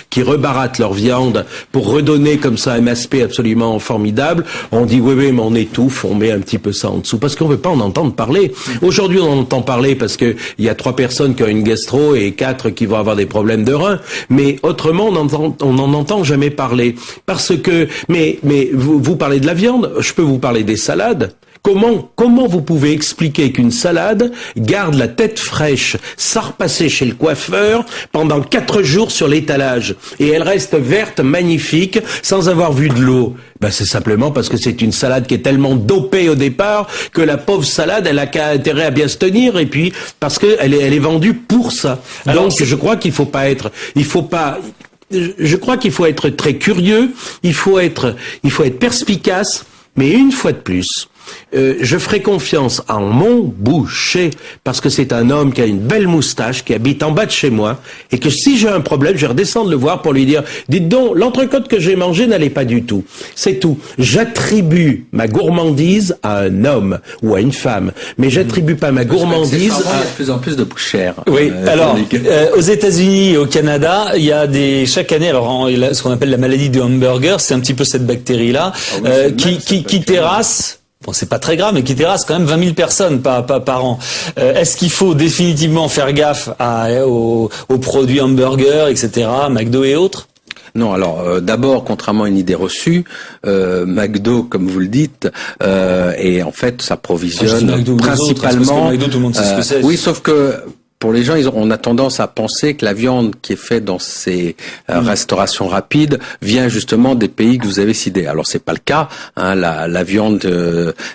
T: qui rebarattent leur viande pour redonner comme ça un aspect absolument formidable, on dit oui mais on étouffe, on met un petit peu ça en dessous parce qu'on veut pas en entendre parler. Aujourd'hui on en entend parler parce que il y a 3 personnes qui ont une gastro et 4 qui vont avoir des problèmes de reins, mais autrement on n'en entend jamais parler parce que mais vous parlez de la viande, je peux vous parler des salades. Comment vous pouvez expliquer qu'une salade garde la tête fraîche, sans repasser chez le coiffeur, pendant 4 jours sur l'étalage, et elle reste verte, magnifique, sans avoir vu de l'eau? Ben, c'est simplement parce que c'est une salade qui est tellement dopée au départ que la pauvre salade, elle a qu'à intérêt à bien se tenir, et puis parce que elle est vendue pour ça. Alors, donc je crois qu'il faut être très curieux, il faut être perspicace, mais une fois de plus, je ferai confiance à mon boucher parce que c'est un homme qui a une belle moustache, qui habite en bas de chez moi et que si j'ai un problème, je vais redescendre le voir pour lui dire « Dites donc, l'entrecôte que j'ai mangé n'allait pas du tout. » C'est tout. J'attribue ma gourmandise à un homme ou à une femme, mais j'attribue pas ma gourmandise à...
S: Il y a de plus en plus de bouchères.
A: Oui, alors, aux États-Unis et au Canada, il y a chaque année, alors ce qu'on appelle la maladie du hamburger, c'est un petit peu cette bactérie-là, qui terrasse. Bon, c'est pas très grave, mais qui terrasse quand même 20 000 personnes par an. Est-ce qu'il faut définitivement faire gaffe aux produits hamburgers, etc., McDo et autres?
S: Non, alors d'abord, contrairement à une idée reçue, McDo, comme vous le dites, et en fait, ça provisionne principalement.
A: McDo, tout le monde sait ce que c'est.
S: Oui, sauf que pour les gens, on a tendance à penser que la viande qui est faite dans ces restaurations rapides vient justement des pays que vous avez cités. Alors c'est pas le cas. Hein, la viande,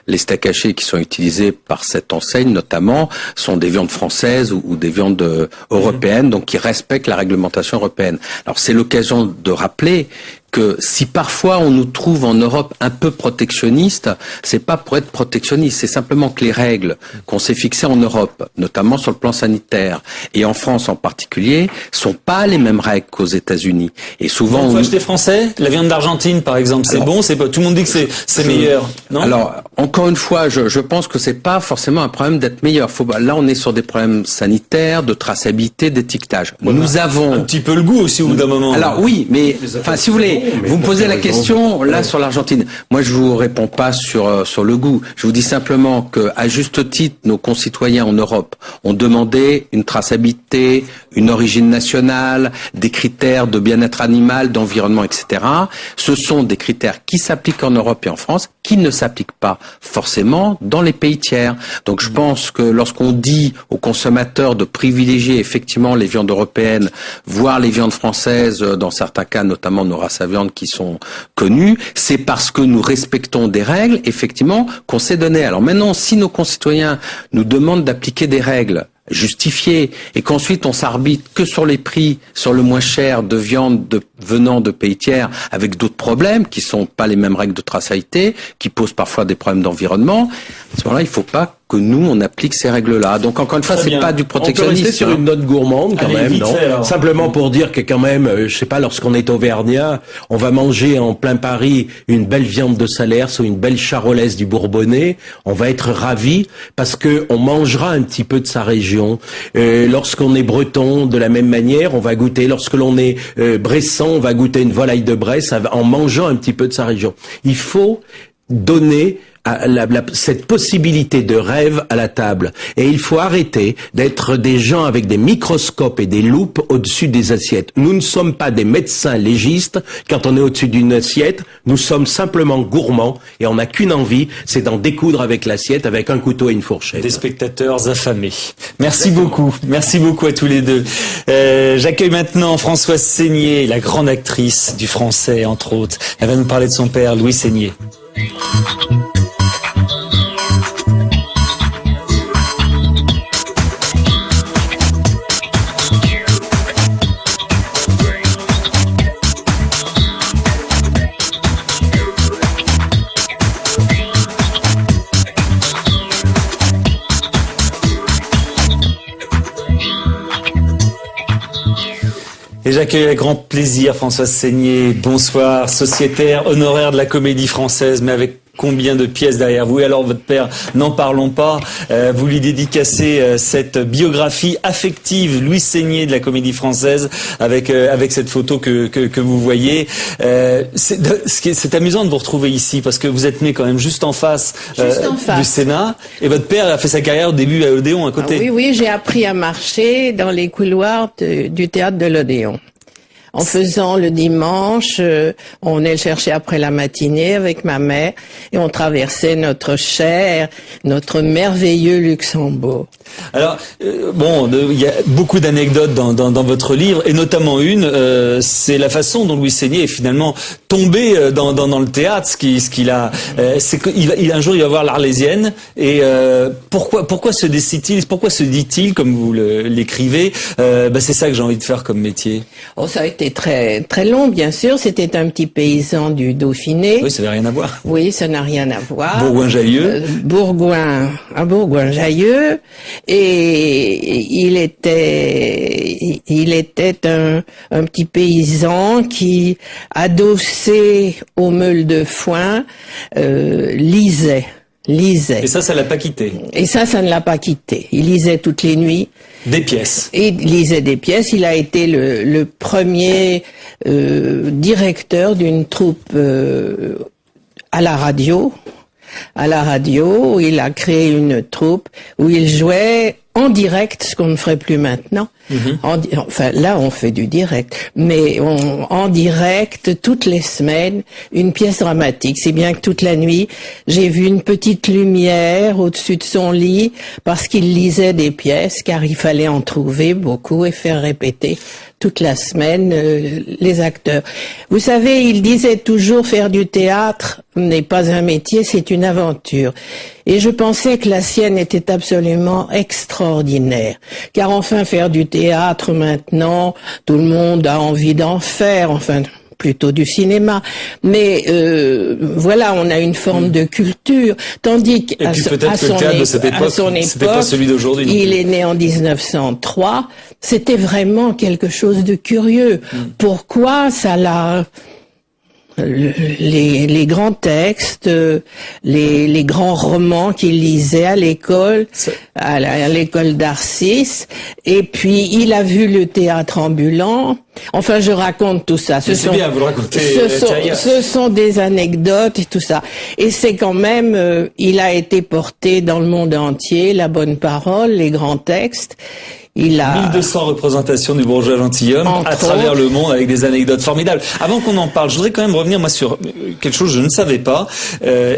S: les steaks hachés qui sont utilisés par cette enseigne notamment, sont des viandes françaises ou des viandes européennes, donc qui respectent la réglementation européenne. Alors c'est l'occasion de rappeler que si parfois on nous trouve en Europe un peu protectionniste, c'est pas pour être protectionniste, c'est simplement que les règles qu'on s'est fixées en Europe, notamment sur le plan sanitaire, et en France en particulier, sont pas les mêmes règles qu'aux États-Unis. Et souvent,
A: on peut acheter français, la viande d'Argentine par exemple, c'est bon, c'est pas, tout le monde dit que c'est meilleur, non?
S: Alors encore une fois, je pense que c'est pas forcément un problème d'être meilleur. Là, on est sur des problèmes sanitaires, de traçabilité, d'étiquetage. Voilà. Nous avons
A: un petit peu le goût aussi au bout d'un moment.
S: Alors oui, mais enfin, si vous voulez. Vous me posez la question là sur l'Argentine. Moi, je vous réponds pas sur le goût. Je vous dis simplement que, à juste titre, nos concitoyens en Europe ont demandé une traçabilité, une origine nationale, des critères de bien-être animal, d'environnement, etc. Ce sont des critères qui s'appliquent en Europe et en France, qui ne s'appliquent pas forcément dans les pays tiers. Donc, je pense que lorsqu'on dit aux consommateurs de privilégier effectivement les viandes européennes, voire les viandes françaises, dans certains cas, notamment nos races à viande qui sont connues, c'est parce que nous respectons des règles, effectivement, qu'on s'est données. Alors maintenant, si nos concitoyens nous demandent d'appliquer des règles justifiées et qu'ensuite on s'arbitre que sur les prix, sur le moins cher de viande venant de pays tiers avec d'autres problèmes qui sont pas les mêmes règles de traçabilité, qui posent parfois des problèmes d'environnement, à ce moment-là, il faut pas que nous, on applique ces règles-là. Donc, encore une fois, c'est pas du protectionnisme.
T: On peut rester sur une note gourmande, quand même, non? Simplement pour dire que, quand même, je sais pas, lorsqu'on est auvergnat, on va manger en plein Paris une belle viande de Salers ou une belle charolaise du Bourbonnais. On va être ravis parce que on mangera un petit peu de sa région. Lorsqu'on est breton, de la même manière, on va goûter. Lorsque l'on est bressan, on va goûter une volaille de Bresse en mangeant un petit peu de sa région. Il faut donner cette possibilité de rêve à la table. Et il faut arrêter d'être des gens avec des microscopes et des loupes au-dessus des assiettes. Nous ne sommes pas des médecins légistes quand on est au-dessus d'une assiette. Nous sommes simplement gourmands et on n'a qu'une envie, c'est d'en découdre avec l'assiette, avec un couteau et une fourchette.
A: Des spectateurs affamés. Merci beaucoup. Merci beaucoup à tous les deux. J'accueille maintenant Françoise Seigné, la grande actrice du français, entre autres. Elle va nous parler de son père, Louis Seigné. Et j'accueille avec grand plaisir Françoise Seigné. Bonsoir, sociétaire honoraire de la Comédie Française, mais avec combien de pièces derrière vous. Et alors votre père, n'en parlons pas, vous lui dédicacez cette biographie affective, Louis Seigné de la Comédie Française, avec cette photo que vous voyez. C'est amusant de vous retrouver ici parce que vous êtes né quand même juste en face, du Sénat, et votre père a fait sa carrière au début à l'Odéon à côté.
U: Ah oui, j'ai appris à marcher dans les couloirs du théâtre de l'Odéon. En faisant le dimanche, on allait le chercher après la matinée avec ma mère et on traversait notre cher, notre merveilleux Luxembourg.
A: Alors, il y a beaucoup d'anecdotes dans votre livre, et notamment une, c'est la façon dont Louis Seigné est finalement tombé dans le théâtre. Ce qu'il a, c'est qu'un jour il va voir l'Arlésienne, et pourquoi se décide-t-il, pourquoi se dit-il, comme vous l'écrivez, c'est ça que j'ai envie de faire comme métier.
U: Oh, ça a été très très long, bien sûr. C'était un petit paysan du Dauphiné.
A: Oui, ça n'avait rien à voir.
U: Oui, ça n'a rien à voir.
A: Bourgoin-Jallieu.
U: Bourgoin-Jallieu. Et il était un petit paysan qui, adossé aux meules de foin, lisait.
A: Et ça l'a pas quitté.
U: Et ça ne l'a pas quitté. Il lisait toutes les nuits.
A: Des pièces.
U: Et il lisait des pièces. Il a été le premier directeur d'une troupe à la radio. Il a créé une troupe où il jouait en direct, ce qu'on ne ferait plus maintenant. Là, on fait du direct, mais en direct, toutes les semaines, une pièce dramatique. C'est bien que toute la nuit, j'ai vu une petite lumière au-dessus de son lit, parce qu'il lisait des pièces, car il fallait en trouver beaucoup et faire répéter toute la semaine les acteurs. Vous savez, il disait toujours, faire du théâtre n'est pas un métier, c'est une aventure. Et je pensais que la sienne était absolument extraordinaire. Car enfin, faire du théâtre maintenant, tout le monde a envie d'en faire, enfin plutôt du cinéma. Mais voilà, on a une forme de culture. Tandis qu'à son époque,
A: c'était pas celui d'aujourd'hui.
U: Il est né en 1903. C'était vraiment quelque chose de curieux. Pourquoi ça l'a... Les grands textes, les grands romans qu'il lisait à l'école, à l'école d'Arcis, et puis il a vu le théâtre ambulant. Enfin, je raconte tout ça.
A: C'est bien, vous le racontez.
U: Ce sont des anecdotes et tout ça. Et c'est quand même, il a été porté dans le monde entier, la bonne parole, les grands textes. Il a
A: 1200 représentations du bourgeois gentilhomme à travers le monde avec des anecdotes formidables. Avant qu'on en parle, je voudrais quand même revenir sur quelque chose que je ne savais pas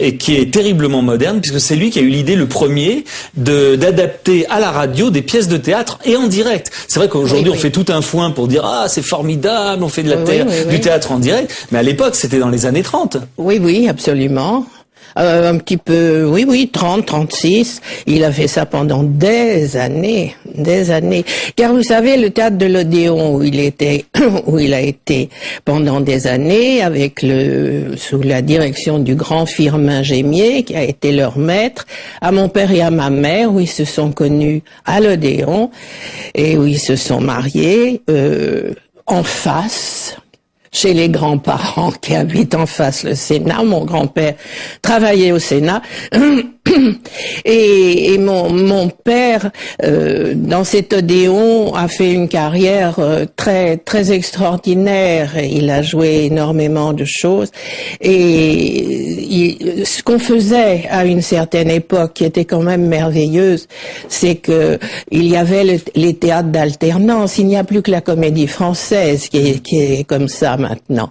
A: et qui est terriblement moderne, puisque c'est lui qui a eu l'idée le premier d'adapter à la radio des pièces de théâtre et en direct. C'est vrai qu'aujourd'hui on fait tout un foin pour dire c'est formidable, on fait de du théâtre en direct, mais à l'époque c'était dans les années 30.
U: Oui, absolument. Un petit peu, 30, 36. Il a fait ça pendant des années. Car vous savez, le théâtre de l'Odéon où il a été pendant des années sous la direction du grand Firmin Gémier, qui a été leur maître, à mon père et à ma mère, où ils se sont connus à l'Odéon et où ils se sont mariés, en face, chez les grands-parents qui habitent en face le Sénat. Mon grand-père travaillait au Sénat. Et mon père, dans cet Odéon, a fait une carrière très très extraordinaire. Il a joué énormément de choses. Et ce qu'on faisait à une certaine époque, qui était quand même merveilleuse, c'est que il y avait les théâtres d'alternance. Il n'y a plus que la Comédie Française qui est comme ça maintenant.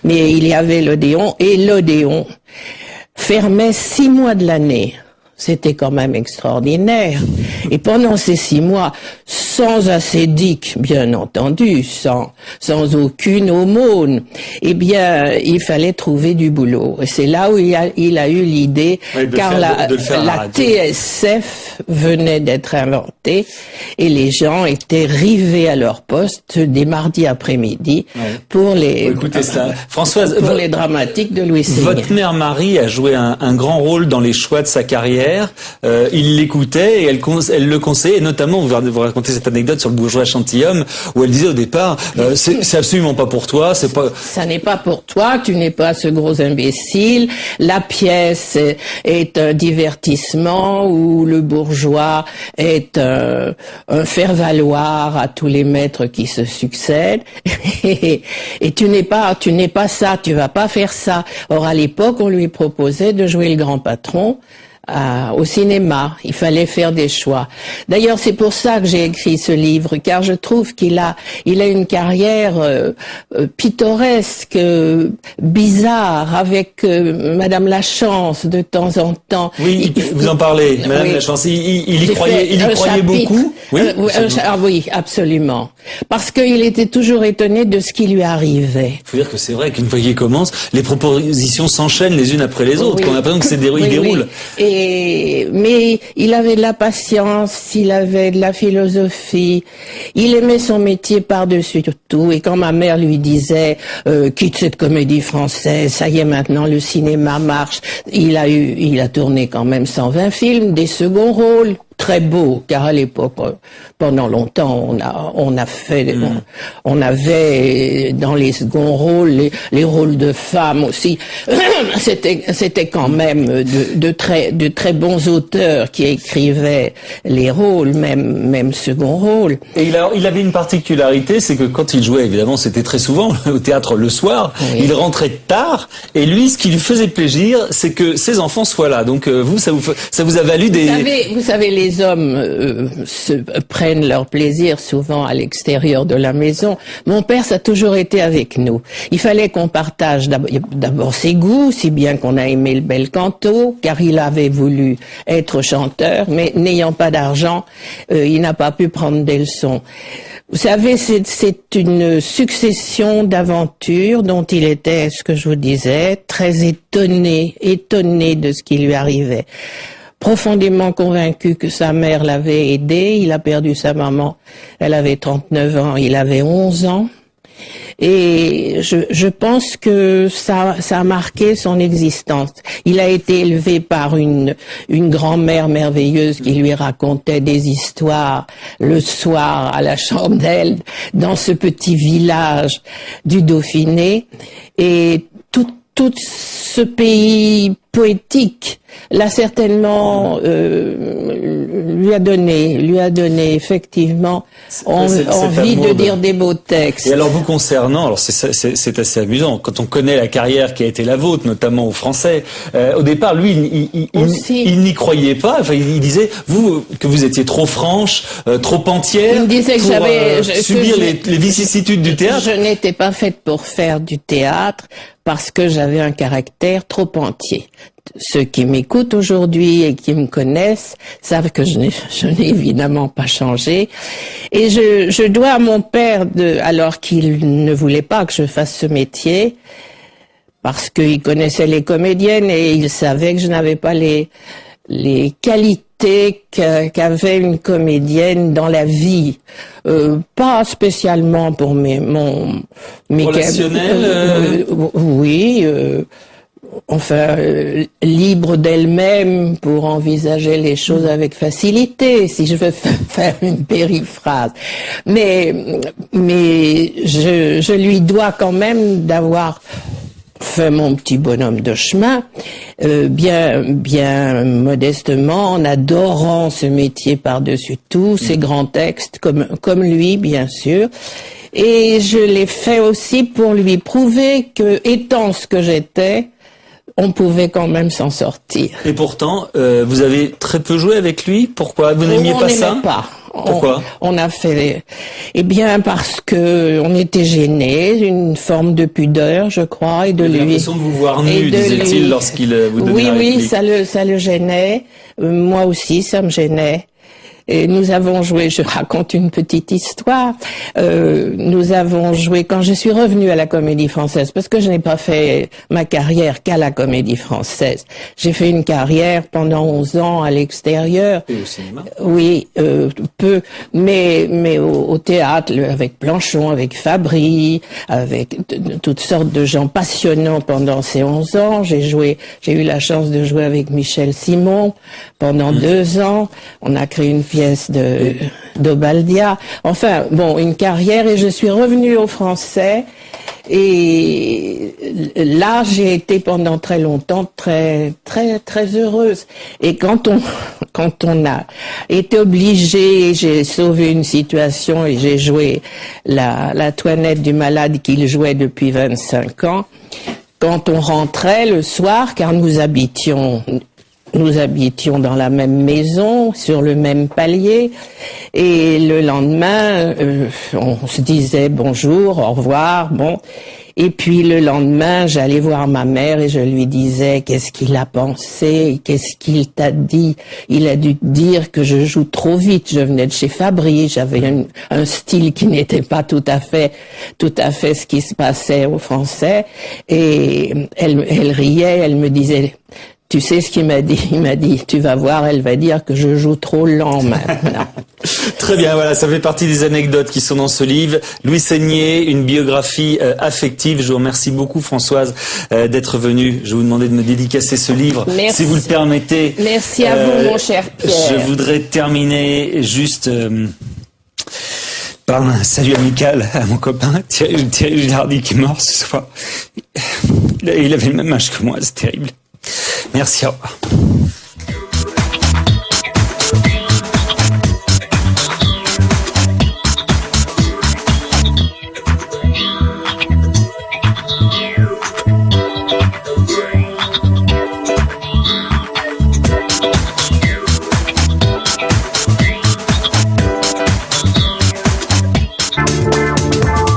U: Mais il y avait l'Odéon, et l'Odéon fermait 6 mois de l'année. C'était quand même extraordinaire. Et pendant ces 6 mois, sans assédique, bien entendu, sans aucune aumône, eh bien, il fallait trouver du boulot. Et c'est là où il a eu l'idée, car la TSF venait d'être inventée, et les gens étaient rivés à leur poste des mardis après-midi pour les
A: Françoise,
U: les dramatiques de Louis Seigné.
A: Votre mère Marie a joué un grand rôle dans les choix de sa carrière. carrière, il l'écoutait et elle le conseillait, et notamment, vous racontez cette anecdote sur le bourgeois gentilhomme, où elle disait au départ, c'est absolument pas pour toi, c'est pas...
U: Ça n'est pas pour toi, tu n'es pas ce gros imbécile, la pièce est un divertissement où le bourgeois est un faire-valoir à tous les maîtres qui se succèdent, et tu n'es pas ça, tu vas pas faire ça. Or, à l'époque, on lui proposait de jouer le grand patron au cinéma. Il fallait faire des choix. D'ailleurs, c'est pour ça que j'ai écrit ce livre, car je trouve qu'il a une carrière pittoresque, bizarre, avec Madame Lachance de temps en temps.
A: Oui, vous en parlez, Madame
U: oui.
A: Lachance. Il y croyait beaucoup. Oui,
U: oui, absolument. Parce qu'il était toujours étonné de ce qui lui arrivait.
A: Il faut dire que c'est vrai qu'une fois qu'il commence, les propositions s'enchaînent les unes après les autres.
U: Oui.
A: Qu'on a l'impression que il déroule.
U: Mais il avait de la patience, il avait de la philosophie, il aimait son métier par-dessus tout. Et quand ma mère lui disait quitte cette comédie française, ça y est maintenant le cinéma marche, il a tourné quand même 120 films, des seconds rôles. Très beau, car à l'époque, pendant longtemps, on avait dans les seconds rôles les rôles de femmes aussi. C'était quand même de très bons auteurs qui écrivaient les rôles, même second rôle.
A: Et il avait une particularité, c'est que quand il jouait, évidemment, c'était très souvent au théâtre le soir, oui. Il rentrait tard, et lui, ce qui lui faisait plaisir, c'est que ses enfants soient là. Donc vous, ça vous a valu des...
U: Vous savez, les hommes prennent leur plaisir souvent à l'extérieur de la maison. Mon père, ça a toujours été avec nous. Il fallait qu'on partage d'abord ses goûts, si bien qu'on a aimé le bel canto, car il avait voulu être chanteur, mais n'ayant pas d'argent, il n'a pas pu prendre des leçons. Vous savez, c'est une succession d'aventures dont il était, ce que je vous disais, très étonné de ce qui lui arrivait. Profondément convaincu que sa mère l'avait aidé, il a perdu sa maman, elle avait 39 ans, il avait 11 ans. Et je pense que ça a marqué son existence. Il a été élevé par une grand-mère merveilleuse qui lui racontait des histoires le soir à la chandelle dans ce petit village du Dauphiné. Et tout ce pays poétique l'a certainement lui a donné effectivement envie de dire des beaux textes.
A: Et alors vous concernant, alors c'est assez amusant quand on connaît la carrière qui a été la vôtre, notamment aux Français. Au départ, lui, il n'y croyait pas. Enfin, il disait que vous étiez trop franche, trop entière.
U: Il me disait que j'avais
A: subir les vicissitudes du théâtre.
U: Je n'étais pas faite pour faire du théâtre parce que j'avais un caractère trop entier. Ceux qui m'écoutent aujourd'hui et qui me connaissent savent que je n'ai évidemment pas changé. Et je dois à mon père, alors qu'il ne voulait pas que je fasse ce métier, parce qu'il connaissait les comédiennes et il savait que je n'avais pas les qualités qu'avait une comédienne dans la vie. Pas spécialement pour mes
A: relationnel.
U: Oui. Enfin, libre d'elle-même pour envisager les choses avec facilité, si je veux faire une périphrase. Mais je lui dois quand même d'avoir fait mon petit bonhomme de chemin, bien modestement, en adorant ce métier par-dessus tout, ses grands textes, comme lui, bien sûr. Et je l'ai fait aussi pour lui prouver que, étant ce que j'étais, on pouvait quand même s'en sortir.
A: Et pourtant, vous avez très peu joué avec lui. Pourquoi? Vous n'aimiez pas ça?
U: Pas.
A: Pourquoi?
U: On a fait... Eh bien, parce que on était gênés, une forme de pudeur, je crois, et de lui...
A: l'impression de vous voir nu, disait-il, lorsqu'il vous donnait la réplique.
U: Oui, ça le gênait. Moi aussi, ça me gênait. Et nous avons joué, je raconte une petite histoire, nous avons joué, quand je suis revenue à la Comédie Française, parce que je n'ai pas fait ma carrière qu'à la Comédie Française. J'ai fait une carrière pendant 11 ans à l'extérieur.
A: Et au cinéma?
U: Oui, peu, mais au théâtre, avec Planchon, avec Fabry, avec toutes sortes de gens passionnants pendant ces 11 ans. J'ai eu la chance de jouer avec Michel Simon pendant 2 ans. On a créé une pièce d'Obaldia. Enfin, bon, une carrière, et je suis revenue au Français. Et là, j'ai été pendant très longtemps très heureuse. Et quand on a été obligé, j'ai sauvé une situation et j'ai joué la Toinette du malade qu'il jouait depuis 25 ans. Quand on rentrait le soir, car nous habitions dans la même maison, sur le même palier, et le lendemain, on se disait bonjour, au revoir, bon. Et puis le lendemain, j'allais voir ma mère et je lui disais qu'est-ce qu'il a pensé, qu'est-ce qu'il t'a dit. Il a dû dire que je joue trop vite. Je venais de chez Fabry, j'avais un style qui n'était pas tout à fait ce qui se passait au Français. Et elle riait, elle me disait, tu sais ce qu'il m'a dit? Il m'a dit, tu vas voir, elle va dire que je joue trop lent maintenant.
A: Très bien, voilà, ça fait partie des anecdotes qui sont dans ce livre. Louis Seigner, une biographie affective. Je vous remercie beaucoup, Françoise, d'être venue. Je vais vous demander de me dédicacer ce livre,
U: merci.
A: Si vous le permettez.
U: Merci à vous, mon cher Pierre.
A: Je voudrais terminer juste par un salut amical à mon copain Thierry Gilardi, qui est mort ce soir. Il avait le même âge que moi, c'est terrible. Merci, au revoir.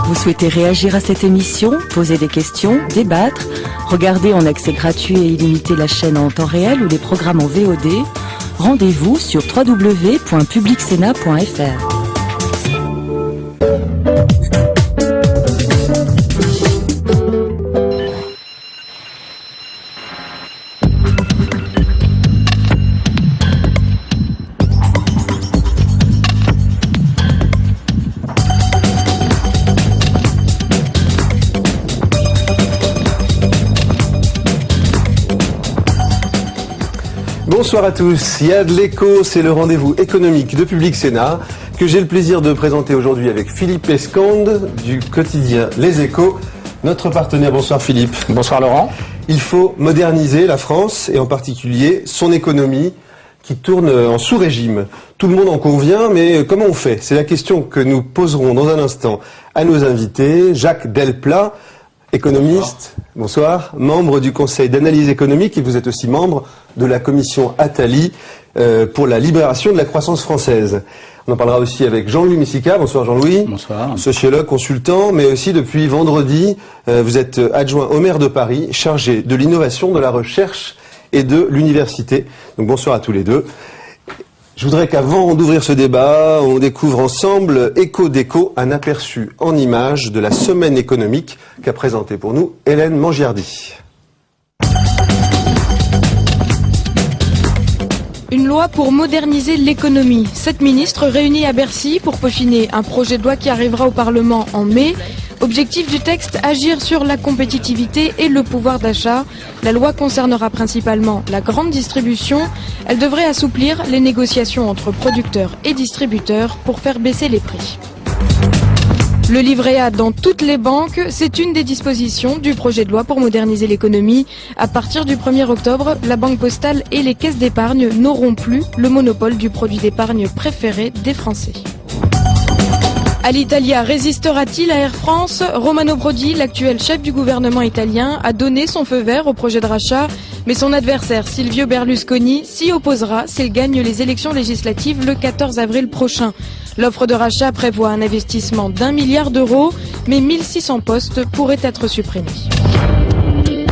E: Vous souhaitez réagir à cette émission, poser des questions, débattre, regarder en accès gratuit et illimité la chaîne en temps réel ou les programmes en VOD, rendez-vous sur www.publicsena.fr.
V: Bonsoir à tous, il y a de l'écho, c'est le rendez-vous économique de Public Sénat que j'ai le plaisir de présenter aujourd'hui avec Philippe Escande du quotidien Les Échos, notre partenaire. Bonsoir Philippe.
W: Bonsoir Laurent.
V: Il faut moderniser la France et en particulier son économie qui tourne en sous-régime. Tout le monde en convient, mais comment on fait? C'est la question que nous poserons dans un instant à nos invités. Jacques Delplat, économiste, bonsoir, membre du Conseil d'analyse économique, et vous êtes aussi membre de la commission Attali pour la libération de la croissance française. On en parlera aussi avec Jean-Louis Messica. Bonsoir Jean-Louis.
W: Bonsoir.
V: Sociologue, consultant, mais aussi depuis vendredi, vous êtes adjoint au maire de Paris, chargé de l'innovation, de la recherche et de l'université. Donc bonsoir à tous les deux. Je voudrais qu'avant d'ouvrir ce débat, on découvre ensemble Écho d'Écho, un aperçu en images de la semaine économique qu'a présenté pour nous Hélène Mangiardi.
X: Une loi pour moderniser l'économie. 7 ministres réunis à Bercy pour peaufiner un projet de loi qui arrivera au Parlement en mai. Objectif du texte, agir sur la compétitivité et le pouvoir d'achat. La loi concernera principalement la grande distribution. Elle devrait assouplir les négociations entre producteurs et distributeurs pour faire baisser les prix. Le livret A dans toutes les banques, c'est une des dispositions du projet de loi pour moderniser l'économie. À partir du 1er octobre, la Banque Postale et les caisses d'épargne n'auront plus le monopole du produit d'épargne préféré des Français. Alitalia résistera-t-il à Air France? Romano Prodi, l'actuel chef du gouvernement italien, a donné son feu vert au projet de rachat, mais son adversaire Silvio Berlusconi s'y opposera s'il gagne les élections législatives le 14 avril prochain. L'offre de rachat prévoit un investissement d'1 milliard d'euros, mais 1600 postes pourraient être supprimés.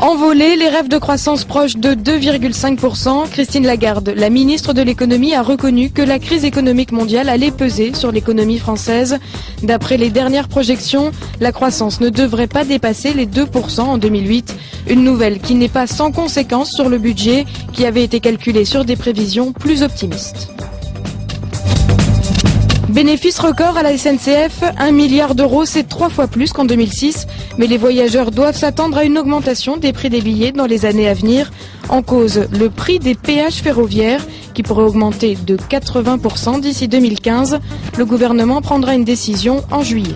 X: Envolés, les rêves de croissance proches de 2,5%, Christine Lagarde, la ministre de l'économie, a reconnu que la crise économique mondiale allait peser sur l'économie française. D'après les dernières projections, la croissance ne devrait pas dépasser les 2% en 2008. Une nouvelle qui n'est pas sans conséquence sur le budget, qui avait été calculé sur des prévisions plus optimistes. Bénéfice record à la SNCF, 1 milliard d'euros, c'est 3 fois plus qu'en 2006. Mais les voyageurs doivent s'attendre à une augmentation des prix des billets dans les années à venir. En cause, le prix des péages ferroviaires qui pourrait augmenter de 80% d'ici 2015. Le gouvernement prendra une décision en juillet.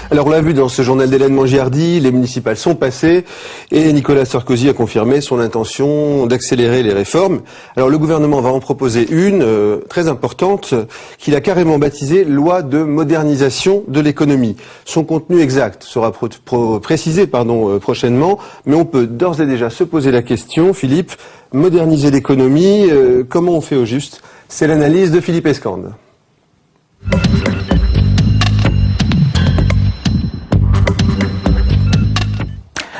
V: Alors on l'a vu dans ce journal d'Hélène Mangiardi, les municipales sont passées et Nicolas Sarkozy a confirmé son intention d'accélérer les réformes. Alors le gouvernement va en proposer une très importante qu'il a carrément baptisée loi de modernisation de l'économie. Son contenu exact sera précisé prochainement, mais on peut d'ores et déjà se poser la question, Philippe, moderniser l'économie, comment on fait au juste? C'est l'analyse de Philippe Escande.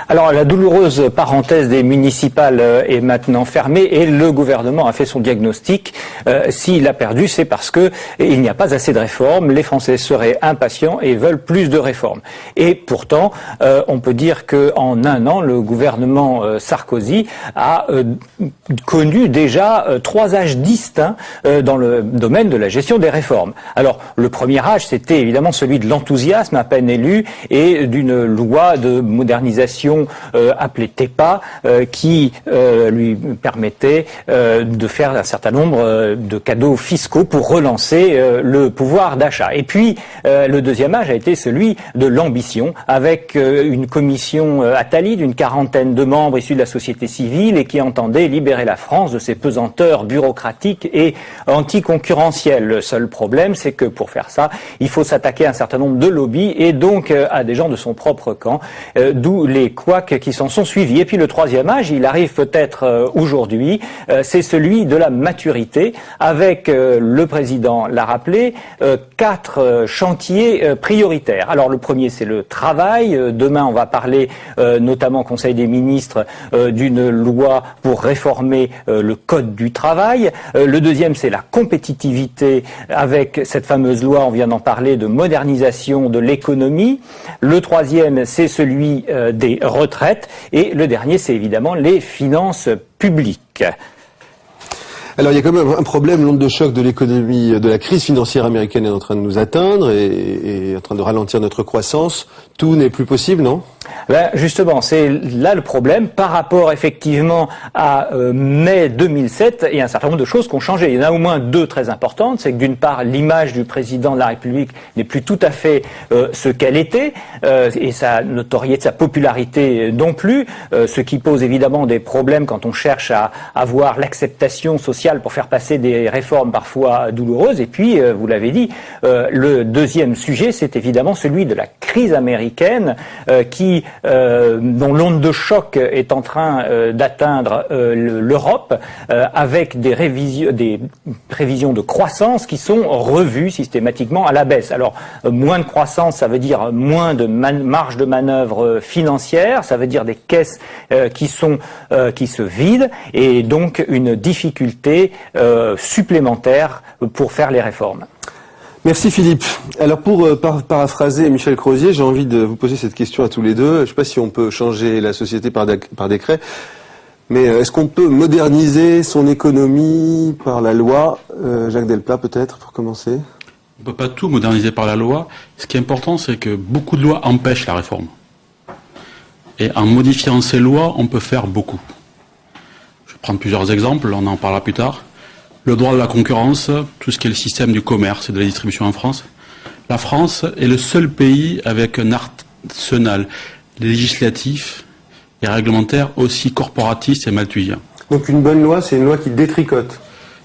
C: Alors la douloureuse parenthèse des municipales est maintenant fermée et le gouvernement a fait son diagnostic. S'il a perdu, c'est parce que il n'y a pas assez de réformes. Les Français seraient impatients et veulent plus de réformes. Et pourtant, on peut dire qu'en un an, le gouvernement Sarkozy a connu déjà 3 âges distincts dans le domaine de la gestion des réformes. Alors le premier âge, c'était évidemment celui de l'enthousiasme à peine élu et d'une loi de modernisation appelée TEPA qui lui permettait de faire un certain nombre de cadeaux fiscaux pour relancer le pouvoir d'achat. Et puis le deuxième âge a été celui de l'ambition avec une commission Attali d'une 40aine de membres issus de la société civile et qui entendait libérer la France de ses pesanteurs bureaucratiques et anticoncurrentielles. Le seul problème, c'est que pour faire ça, il faut s'attaquer à un certain nombre de lobbies et donc à des gens de son propre camp, d'où les couacs qui s'en sont suivis. Et puis le troisième âge, il arrive peut-être aujourd'hui, c'est celui de la maturité, avec, le président l'a rappelé, 4 chantiers prioritaires. Alors le premier, c'est le travail. Demain, on va parler, notamment au Conseil des ministres, d'une loi pour réformer le Code du travail. Le deuxième, c'est la compétitivité, avec cette fameuse loi, on vient d'en parler, de modernisation de l'économie. Le troisième, c'est celui des retraites. Et le dernier, c'est évidemment les finances publiques.
V: Alors il y a quand même un problème, l'onde de choc de l'économie, de la crise financière américaine est en train de nous atteindre et en train de ralentir notre croissance. Tout n'est plus possible, non ?
C: Ben justement, c'est là le problème par rapport effectivement à mai 2007. Il y a un certain nombre de choses qui ont changé. Il y en a au moins 2 très importantes. C'est que d'une part, l'image du président de la République n'est plus tout à fait ce qu'elle était et sa notoriété, sa popularité non plus. Ce qui pose évidemment des problèmes quand on cherche à avoir l'acceptation sociale pour faire passer des réformes parfois douloureuses. Et puis, vous l'avez dit, le deuxième sujet, c'est évidemment celui de la crise américaine dont l'onde de choc est en train d'atteindre l'Europe avec des prévisions de croissance qui sont revues systématiquement à la baisse. Alors, moins de croissance, ça veut dire moins de marge de manœuvre financière, ça veut dire des caisses qui se vident et donc une difficulté supplémentaire pour faire les réformes.
V: Merci Philippe. Alors pour paraphraser Michel Crozier, j'ai envie de vous poser cette question à tous les deux. Je ne sais pas si on peut changer la société par décret, mais est-ce qu'on peut moderniser son économie par la loi? Jacques Delplat peut-être, pour commencer.
D: On ne peut pas tout moderniser par la loi. Ce qui est important, c'est que beaucoup de lois empêchent la réforme. Et en modifiant ces lois, on peut faire beaucoup. Je vais prendre plusieurs exemples, on en parlera plus tard. Le droit de la concurrence, tout ce qui est le système du commerce et de la distribution en France. La France est le seul pays avec un arsenal législatif et réglementaire aussi corporatiste et malthusien.
V: Donc une bonne loi, c'est une loi qui détricote.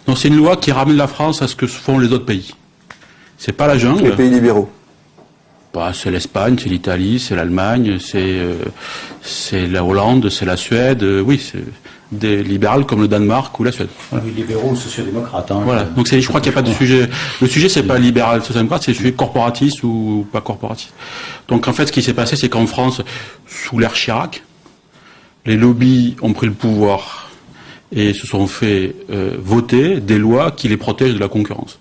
D: Non, c'est une loi qui ramène la France à ce que font les autres pays. C'est pas la jungle.
V: Les pays libéraux.
D: Bah, c'est l'Espagne, c'est l'Italie, c'est l'Allemagne, c'est la Hollande, c'est la Suède. Oui, des libérales comme le Danemark ou la Suède. Voilà.
F: Oui, libéraux ou sociodémocrates. Hein,
D: voilà. Donc je crois qu'il n'y a pas de sujet. Le sujet, c'est pas libéral, social-démocrate, c'est le sujet corporatiste ou pas corporatiste. Donc en fait, ce qui s'est passé, c'est qu'en France, sous l'ère Chirac, les lobbies ont pris le pouvoir et se sont fait voter des lois qui les protègent de la concurrence.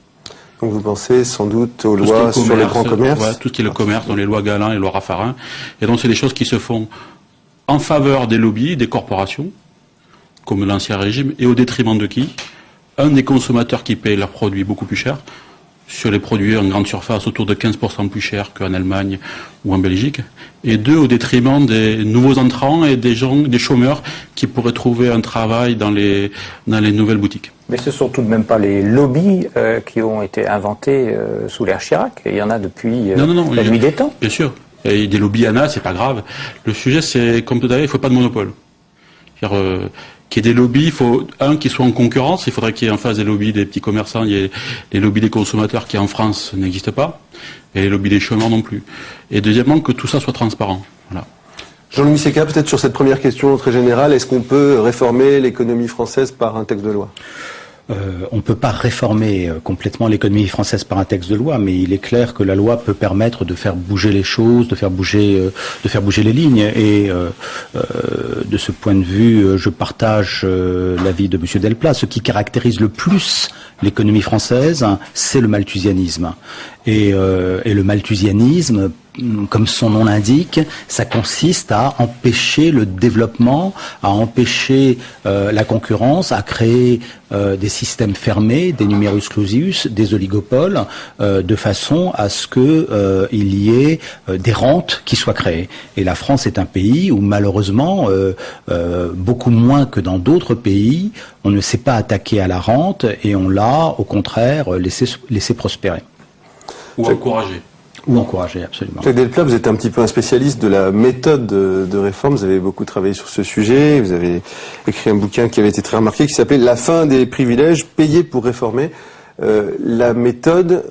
V: Donc vous pensez sans doute aux lois sur les grands commerces?
D: Ouais, tout ce qui est le commerce, dans les lois Gallin et les lois Raffarin. Et donc c'est des choses qui se font en faveur des lobbies, des corporations, comme l'ancien régime, et au détriment de qui? Un, des consommateurs qui payent leurs produits beaucoup plus cher, sur les produits en grande surface autour de 15% plus cher qu'en Allemagne ou en Belgique, et deux, au détriment des nouveaux entrants et des gens, des chômeurs qui pourraient trouver un travail dans les nouvelles boutiques.
C: Mais ce sont tout de même pas les lobbies qui ont été inventés sous l'ère Chirac. Il y en a depuis la nuit des temps.
D: Bien sûr. Et des lobbies ANA, c'est pas grave. Le sujet, c'est, comme tout à l'heure, il faut pas de monopole. Qu'il y ait des lobbies, il faut, qu'ils soient en concurrence. Il faudrait qu'il y ait en face des lobbies des petits commerçants, il y ait les lobbies des consommateurs qui, en France, n'existent pas. Et les lobbies des chômeurs non plus. Et deuxièmement, que tout ça soit transparent. Voilà.
V: Jean-Louis Séca, peut-être sur cette première question très générale, est-ce qu'on peut réformer l'économie française par un texte de loi?
F: On ne peut pas réformer complètement l'économie française par un texte de loi, mais il est clair que la loi peut permettre de faire bouger les choses, de faire bouger les lignes. Et de ce point de vue, je partage l'avis de M. Delplat. Ce qui caractérise le plus l'économie française, c'est le malthusianisme. Et le malthusianisme, comme son nom l'indique, ça consiste à empêcher le développement, à empêcher la concurrence, à créer des systèmes fermés, des numerus clausus, des oligopoles, de façon à ce que il y ait des rentes qui soient créées. Et la France est un pays où malheureusement, beaucoup moins que dans d'autres pays, on ne s'est pas attaqué à la rente et on l'a au contraire laissé prospérer.
D: Ou encourager.
F: Ou encourager, absolument.
V: Jacques Delplat, vous êtes un petit peu un spécialiste de la méthode de réforme. Vous avez beaucoup travaillé sur ce sujet. Vous avez écrit un bouquin qui avait été très remarqué, qui s'appelait « La fin des privilèges, payer pour réformer ». La méthode,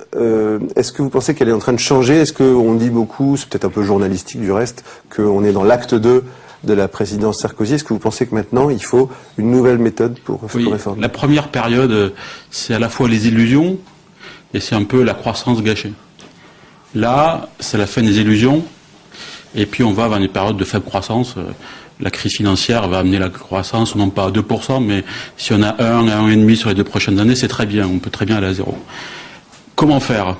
V: est-ce que vous pensez qu'elle est en train de changer? Est-ce qu'on dit beaucoup, c'est peut-être un peu journalistique du reste, qu'on est dans l'acte 2 de la présidence Sarkozy? Est-ce que vous pensez que maintenant, il faut une nouvelle méthode pour réformer?
D: La première période, c'est à la fois les illusions et c'est un peu la croissance gâchée. Là, c'est la fin des illusions, et puis on va vers une période de faible croissance. La crise financière va amener la croissance, non pas à 2%, mais si on a 1,5% sur les 2 prochaines années, c'est très bien, on peut très bien aller à 0. Comment faire?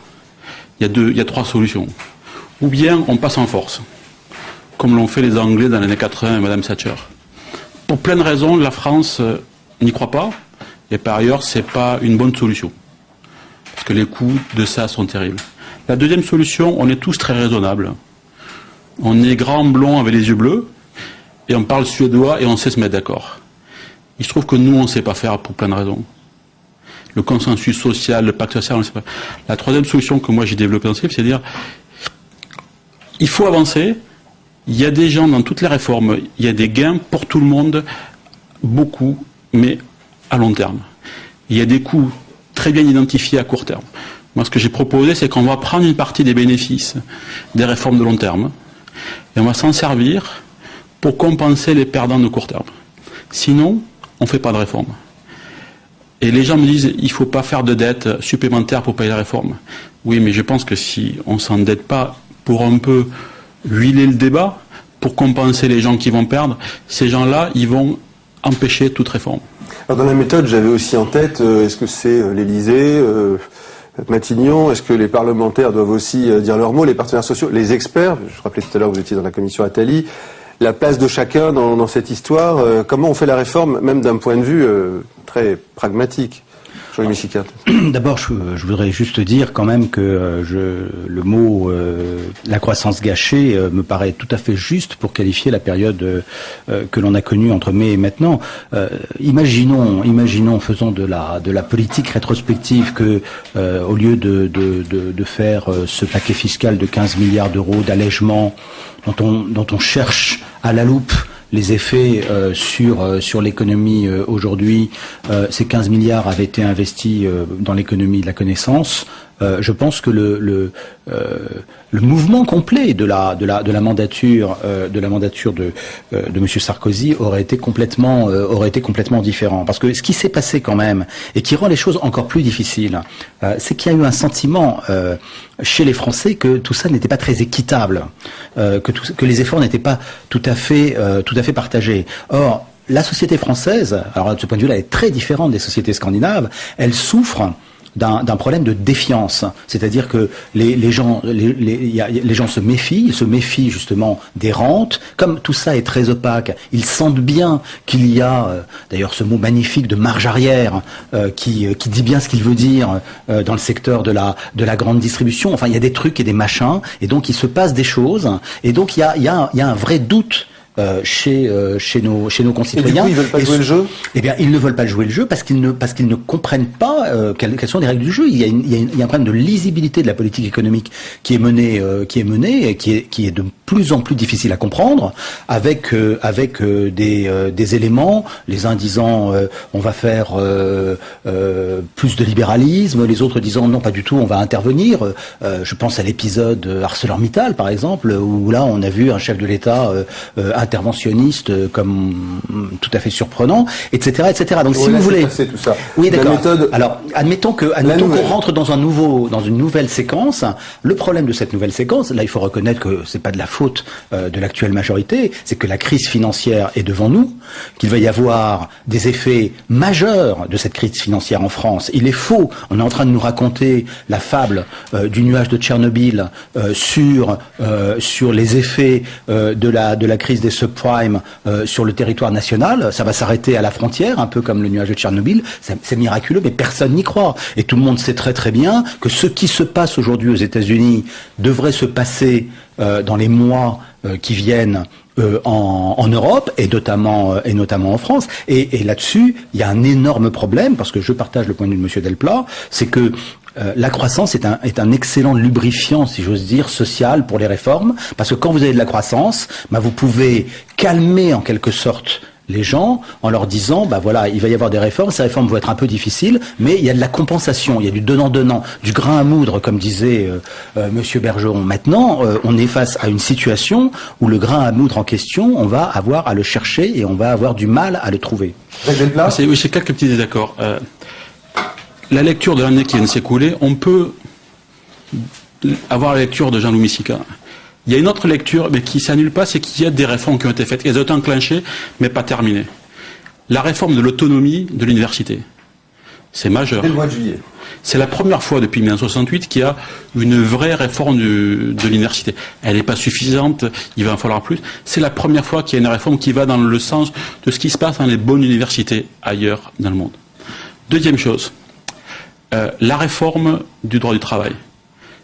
D: Il y a 3 solutions. Ou bien on passe en force, comme l'ont fait les Anglais dans les années 80 et Mme Thatcher. Pour plein de raisons, la France n'y croit pas, et par ailleurs, c'est pas une bonne solution. Parce que les coûts de ça sont terribles. La deuxième solution, on est tous très raisonnables. On est grand, blond, avec les yeux bleus, et on parle suédois et on sait se mettre d'accord. Il se trouve que nous, on ne sait pas faire pour plein de raisons. Le consensus social, le pacte social, on ne sait pas. La troisième solution que moi j'ai développée dans ce livre, c'est de dire, il faut avancer, il y a des gens dans toutes les réformes, il y a des gains pour tout le monde, beaucoup, mais à long terme. Il y a des coûts très bien identifiés à court terme. Moi, ce que j'ai proposé, c'est qu'on va prendre une partie des bénéfices des réformes de long terme et on va s'en servir pour compenser les perdants de court terme. Sinon, on ne fait pas de réforme. Et les gens me disent, il ne faut pas faire de dette supplémentaire pour payer la réforme. Oui, mais je pense que si on ne s'endette pas pour un peu huiler le débat, pour compenser les gens qui vont perdre, ces gens-là, ils vont empêcher toute réforme.
V: Alors dans la méthode, j'avais aussi en tête, est-ce que c'est l'Élysée, Matignon, est-ce que les parlementaires doivent aussi dire leur mot, les partenaires sociaux, les experts? Je rappelais tout à l'heure que vous étiez dans la commission Attali. La place de chacun dans cette histoire, comment on fait la réforme, même d'un point de vue très pragmatique? Jean-Louis Séca.
F: D'abord, je voudrais juste dire quand même que le mot la croissance gâchée me paraît tout à fait juste pour qualifier la période que l'on a connue entre mai et maintenant. Imaginons, faisons de la politique rétrospective que au lieu de faire ce paquet fiscal de 15 milliards d'euros d'allègement dont on cherche à la loupe les effets sur l'économie aujourd'hui, ces 15 milliards avaient été investis dans l'économie de la connaissance. Je pense que le mouvement complet de la mandature de Monsieur Sarkozy aurait été complètement différent. Parce que ce qui s'est passé quand même et qui rend les choses encore plus difficiles, c'est qu'il y a eu un sentiment chez les Français que tout ça n'était pas très équitable, que les efforts n'étaient pas tout à fait partagés. Or, la société française, alors de ce point de vue-là, elle est très différente des sociétés scandinaves. Elle souffre d'un problème de défiance, c'est-à-dire que les gens se méfient justement des rentes. Comme tout ça est très opaque, ils sentent bien qu'il y a, d'ailleurs ce mot magnifique de marge arrière, qui dit bien ce qu'il veut dire dans le secteur de la grande distribution. Enfin, il y a des trucs et des machins, et donc il se passe des choses, et donc il y a un vrai doute chez nos concitoyens.
V: Et du coup, ils veulent pas jouer le jeu ?
F: Eh bien, ils ne veulent pas jouer le jeu parce qu'ils ne comprennent pas quelles sont les règles du jeu. Il y a un problème de lisibilité de la politique économique qui est menée et qui est de plus en plus difficile à comprendre, avec des éléments, les uns disant on va faire plus de libéralisme, les autres disant non, pas du tout, on va intervenir. Je pense à l'épisode ArcelorMittal, par exemple, où là on a vu un chef de l'État interventionniste comme tout à fait surprenant, etc., etc. Donc, si vous voulez,
V: tout ça.
F: Oui, d'accord. Alors, admettons qu'on rentre dans une nouvelle séquence. Le problème de cette nouvelle séquence, là, il faut reconnaître que c'est pas de la faute de l'actuelle majorité, c'est que la crise financière est devant nous, qu'il va y avoir des effets majeurs de cette crise financière en France. Il est faux. On est en train de nous raconter la fable du nuage de Tchernobyl sur les effets de la crise des subprimes sur le territoire national. Ça va s'arrêter à la frontière, un peu comme le nuage de Tchernobyl. C'est miraculeux, mais personne n'y croit. Et tout le monde sait très très bien que ce qui se passe aujourd'hui aux États-Unis devrait se passer dans les mois qui viennent en Europe et notamment en France. Et là-dessus, il y a un énorme problème, parce que je partage le point de vue de M. Delplat, c'est que la croissance est un excellent lubrifiant, si j'ose dire, social pour les réformes, parce que quand vous avez de la croissance, vous pouvez calmer en quelque sorte les gens en leur disant, voilà, il va y avoir des réformes, ces réformes vont être un peu difficiles, mais il y a de la compensation, il y a du donnant-donnant, du grain à moudre, comme disait Monsieur Bergeron. Maintenant, on est face à une situation où le grain à moudre en question, on va avoir à le chercher et on va avoir du mal à le trouver.
D: Oui, j'ai quelques petits désaccords. La lecture de l'année qui vient de s'écouler, on peut avoir la lecture de Jean-Louis Missika. Il y a une autre lecture, mais qui ne s'annule pas, c'est qu'il y a des réformes qui ont été faites. Elles ont été enclenchées, mais pas terminées. La réforme de l'autonomie de l'université, c'est majeur.
V: Dès le mois de juillet.
D: C'est la première fois depuis 1968 qu'il y a une vraie réforme de l'université. Elle n'est pas suffisante, il va en falloir plus. C'est la première fois qu'il y a une réforme qui va dans le sens de ce qui se passe dans les bonnes universités ailleurs dans le monde. Deuxième chose, la réforme du droit du travail.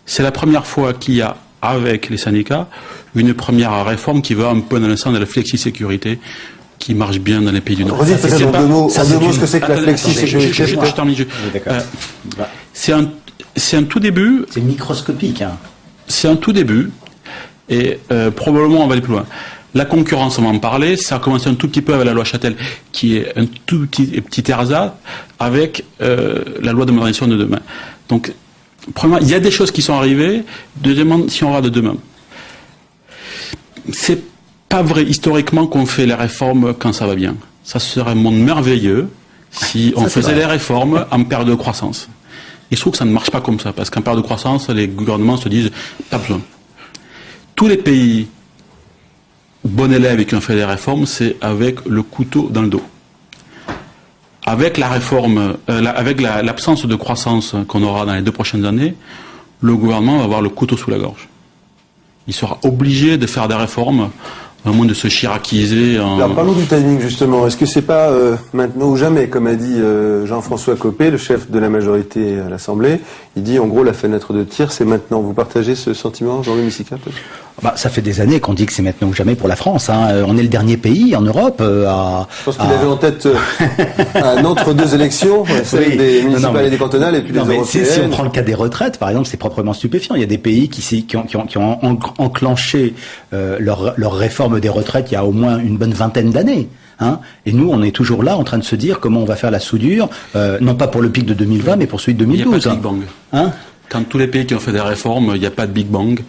D: C'est la première fois qu'il y a, avec les syndicats, une première réforme qui va un peu dans le sens de la flexi-sécurité, qui marche bien dans les pays du Nord.
V: Redites peut-être en deux mots ce que c'est que la flexi-sécurité.
D: Je termine. C'est un tout début.
F: C'est microscopique.
D: C'est un tout début, et probablement on va aller plus loin. La concurrence, on va en parler, ça a commencé un tout petit peu avec la loi Châtel, qui est un tout petit ersatz avec la loi de modernisation de demain. Donc, premièrement, il y a des choses qui sont arrivées. Deuxièmement, si on regarde demain, c'est pas vrai historiquement qu'on fait les réformes quand ça va bien. Ça serait un monde merveilleux si on faisait les réformes en période de croissance. Il se trouve que ça ne marche pas comme ça, parce qu'en période de croissance, les gouvernements se disent pas besoin. Tous les pays bon élève qui ont fait des réformes, c'est avec le couteau dans le dos. Avec la réforme, avec l'absence de croissance qu'on aura dans les 2 prochaines années, le gouvernement va avoir le couteau sous la gorge. Il sera obligé de faire des réformes, à moins de se chiraciser.
V: Alors parlons du timing justement. Est-ce que c'est pas maintenant ou jamais, comme a dit Jean-François Copé, le chef de la majorité à l'Assemblée? Il dit en gros la fenêtre de tir, c'est maintenant. Vous partagez ce sentiment, Jean-Louis Missika?
F: Ça fait des années qu'on dit que c'est maintenant ou jamais pour la France. On est le dernier pays en Europe à...
V: Je pense qu'il avait en tête un entre-deux élections, celle des municipales et des cantonales, et puis les européennes.
F: Si on prend le cas des retraites, par exemple, c'est proprement stupéfiant. Il y a des pays qui ont enclenché leur réforme des retraites il y a au moins une bonne vingtaine d'années. Et nous, on est toujours là en train de se dire comment on va faire la soudure, non pas pour le pic de 2020, mais pour celui de 2012.
D: Il n'y a pas de Big Bang. Quand tous les pays qui ont fait des réformes, il n'y a pas de Big Bang.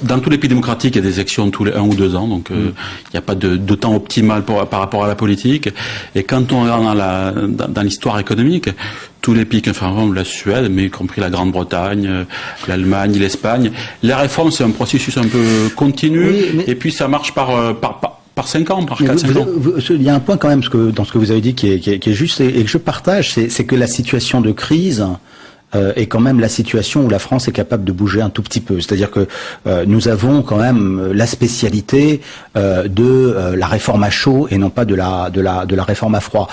D: Dans tous les pays démocratiques, il y a des élections tous les 1 ou 2 ans, donc il n'y a pas de temps optimal par rapport à la politique. Et quand on regarde dans l'histoire économique, tous les pays qui ont fait réforme, la Suède, mais y compris la Grande-Bretagne, l'Allemagne, l'Espagne, les réformes, c'est un processus un peu continu, et puis ça marche par 5 ans, par 4-5 ans.
F: Il y a un point quand même dans ce que vous avez dit qui est juste et que je partage, c'est que la situation de crise est quand même la situation où la France est capable de bouger un tout petit peu. C'est-à-dire que nous avons quand même la spécialité de la réforme à chaud et non pas de la réforme à froid.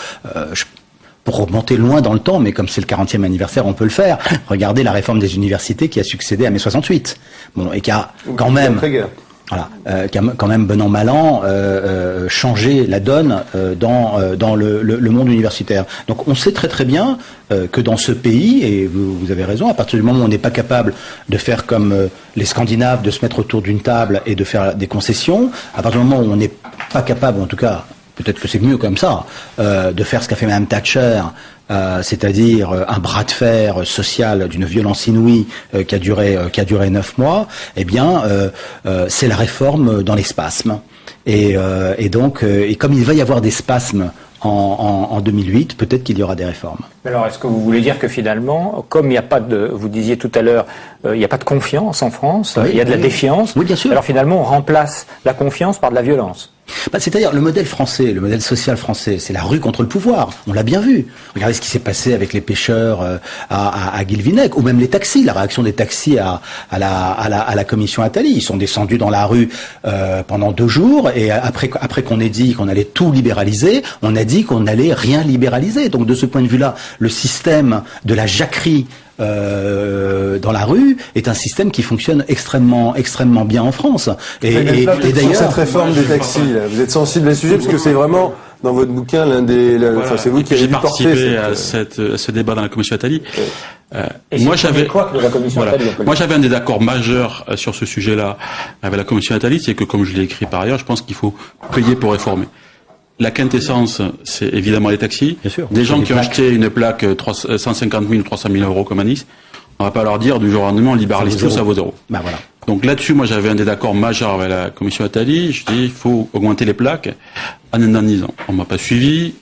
F: Pour remonter loin dans le temps, mais comme c'est le 40e anniversaire, on peut le faire. Regardez la réforme des universités qui a succédé à mai 68. Bon, et qui a quand même... qui a quand même bon an mal an changé la donne dans le monde universitaire. Donc on sait très très bien que dans ce pays, et vous avez raison, à partir du moment où on n'est pas capable de faire comme les Scandinaves, de se mettre autour d'une table et de faire des concessions, à partir du moment où on n'est pas capable, en tout cas, peut-être que c'est mieux comme ça, de faire ce qu'a fait Mme Thatcher, c'est-à-dire un bras de fer social d'une violence inouïe qui a duré 9 mois, eh bien, c'est la réforme dans les spasmes. Et donc, comme il va y avoir des spasmes en 2008, peut-être qu'il y aura des réformes.
C: Alors, est-ce que vous voulez dire que finalement, comme il n'y a pas de, vous disiez tout à l'heure, il n'y a pas de confiance en France, il y a de la défiance.
F: Oui, bien sûr.
C: Alors finalement, on remplace la confiance par de la violence.
F: C'est-à-dire, le modèle français, le modèle social français, c'est la rue contre le pouvoir. On l'a bien vu. Regardez ce qui s'est passé avec les pêcheurs à Guilvinec, ou même les taxis, la réaction des taxis à la commission Attali. Ils sont descendus dans la rue pendant 2 jours, et après qu'on ait dit qu'on allait tout libéraliser, on a dit qu'on n'allait rien libéraliser. Donc de ce point de vue-là, le système de la jacquerie dans la rue est un système qui fonctionne extrêmement bien en France. Et
V: d'ailleurs, cette réforme des taxis, là, vous êtes sensible à ce sujet parce que c'est vraiment dans votre bouquin enfin, c'est vous qui avez
D: participé à ce débat dans la commission Attali. Moi j'avais un désaccord majeur sur ce sujet-là avec la commission Attali, c'est que, comme je l'ai écrit par ailleurs, je pense qu'il faut payer pour réformer. La quintessence, c'est évidemment les taxis.
F: Bien sûr,
D: des gens qui ont acheté une plaque 150 000 ou 300 000 euros comme à Nice, on va pas leur dire du jour au lendemain on libéralise tout, ça vaut 0.
F: Ben voilà.
D: Donc là-dessus, moi j'avais un désaccord majeur avec la commission Attali. Je dis il faut augmenter les plaques en indemnisant. On m'a pas suivi.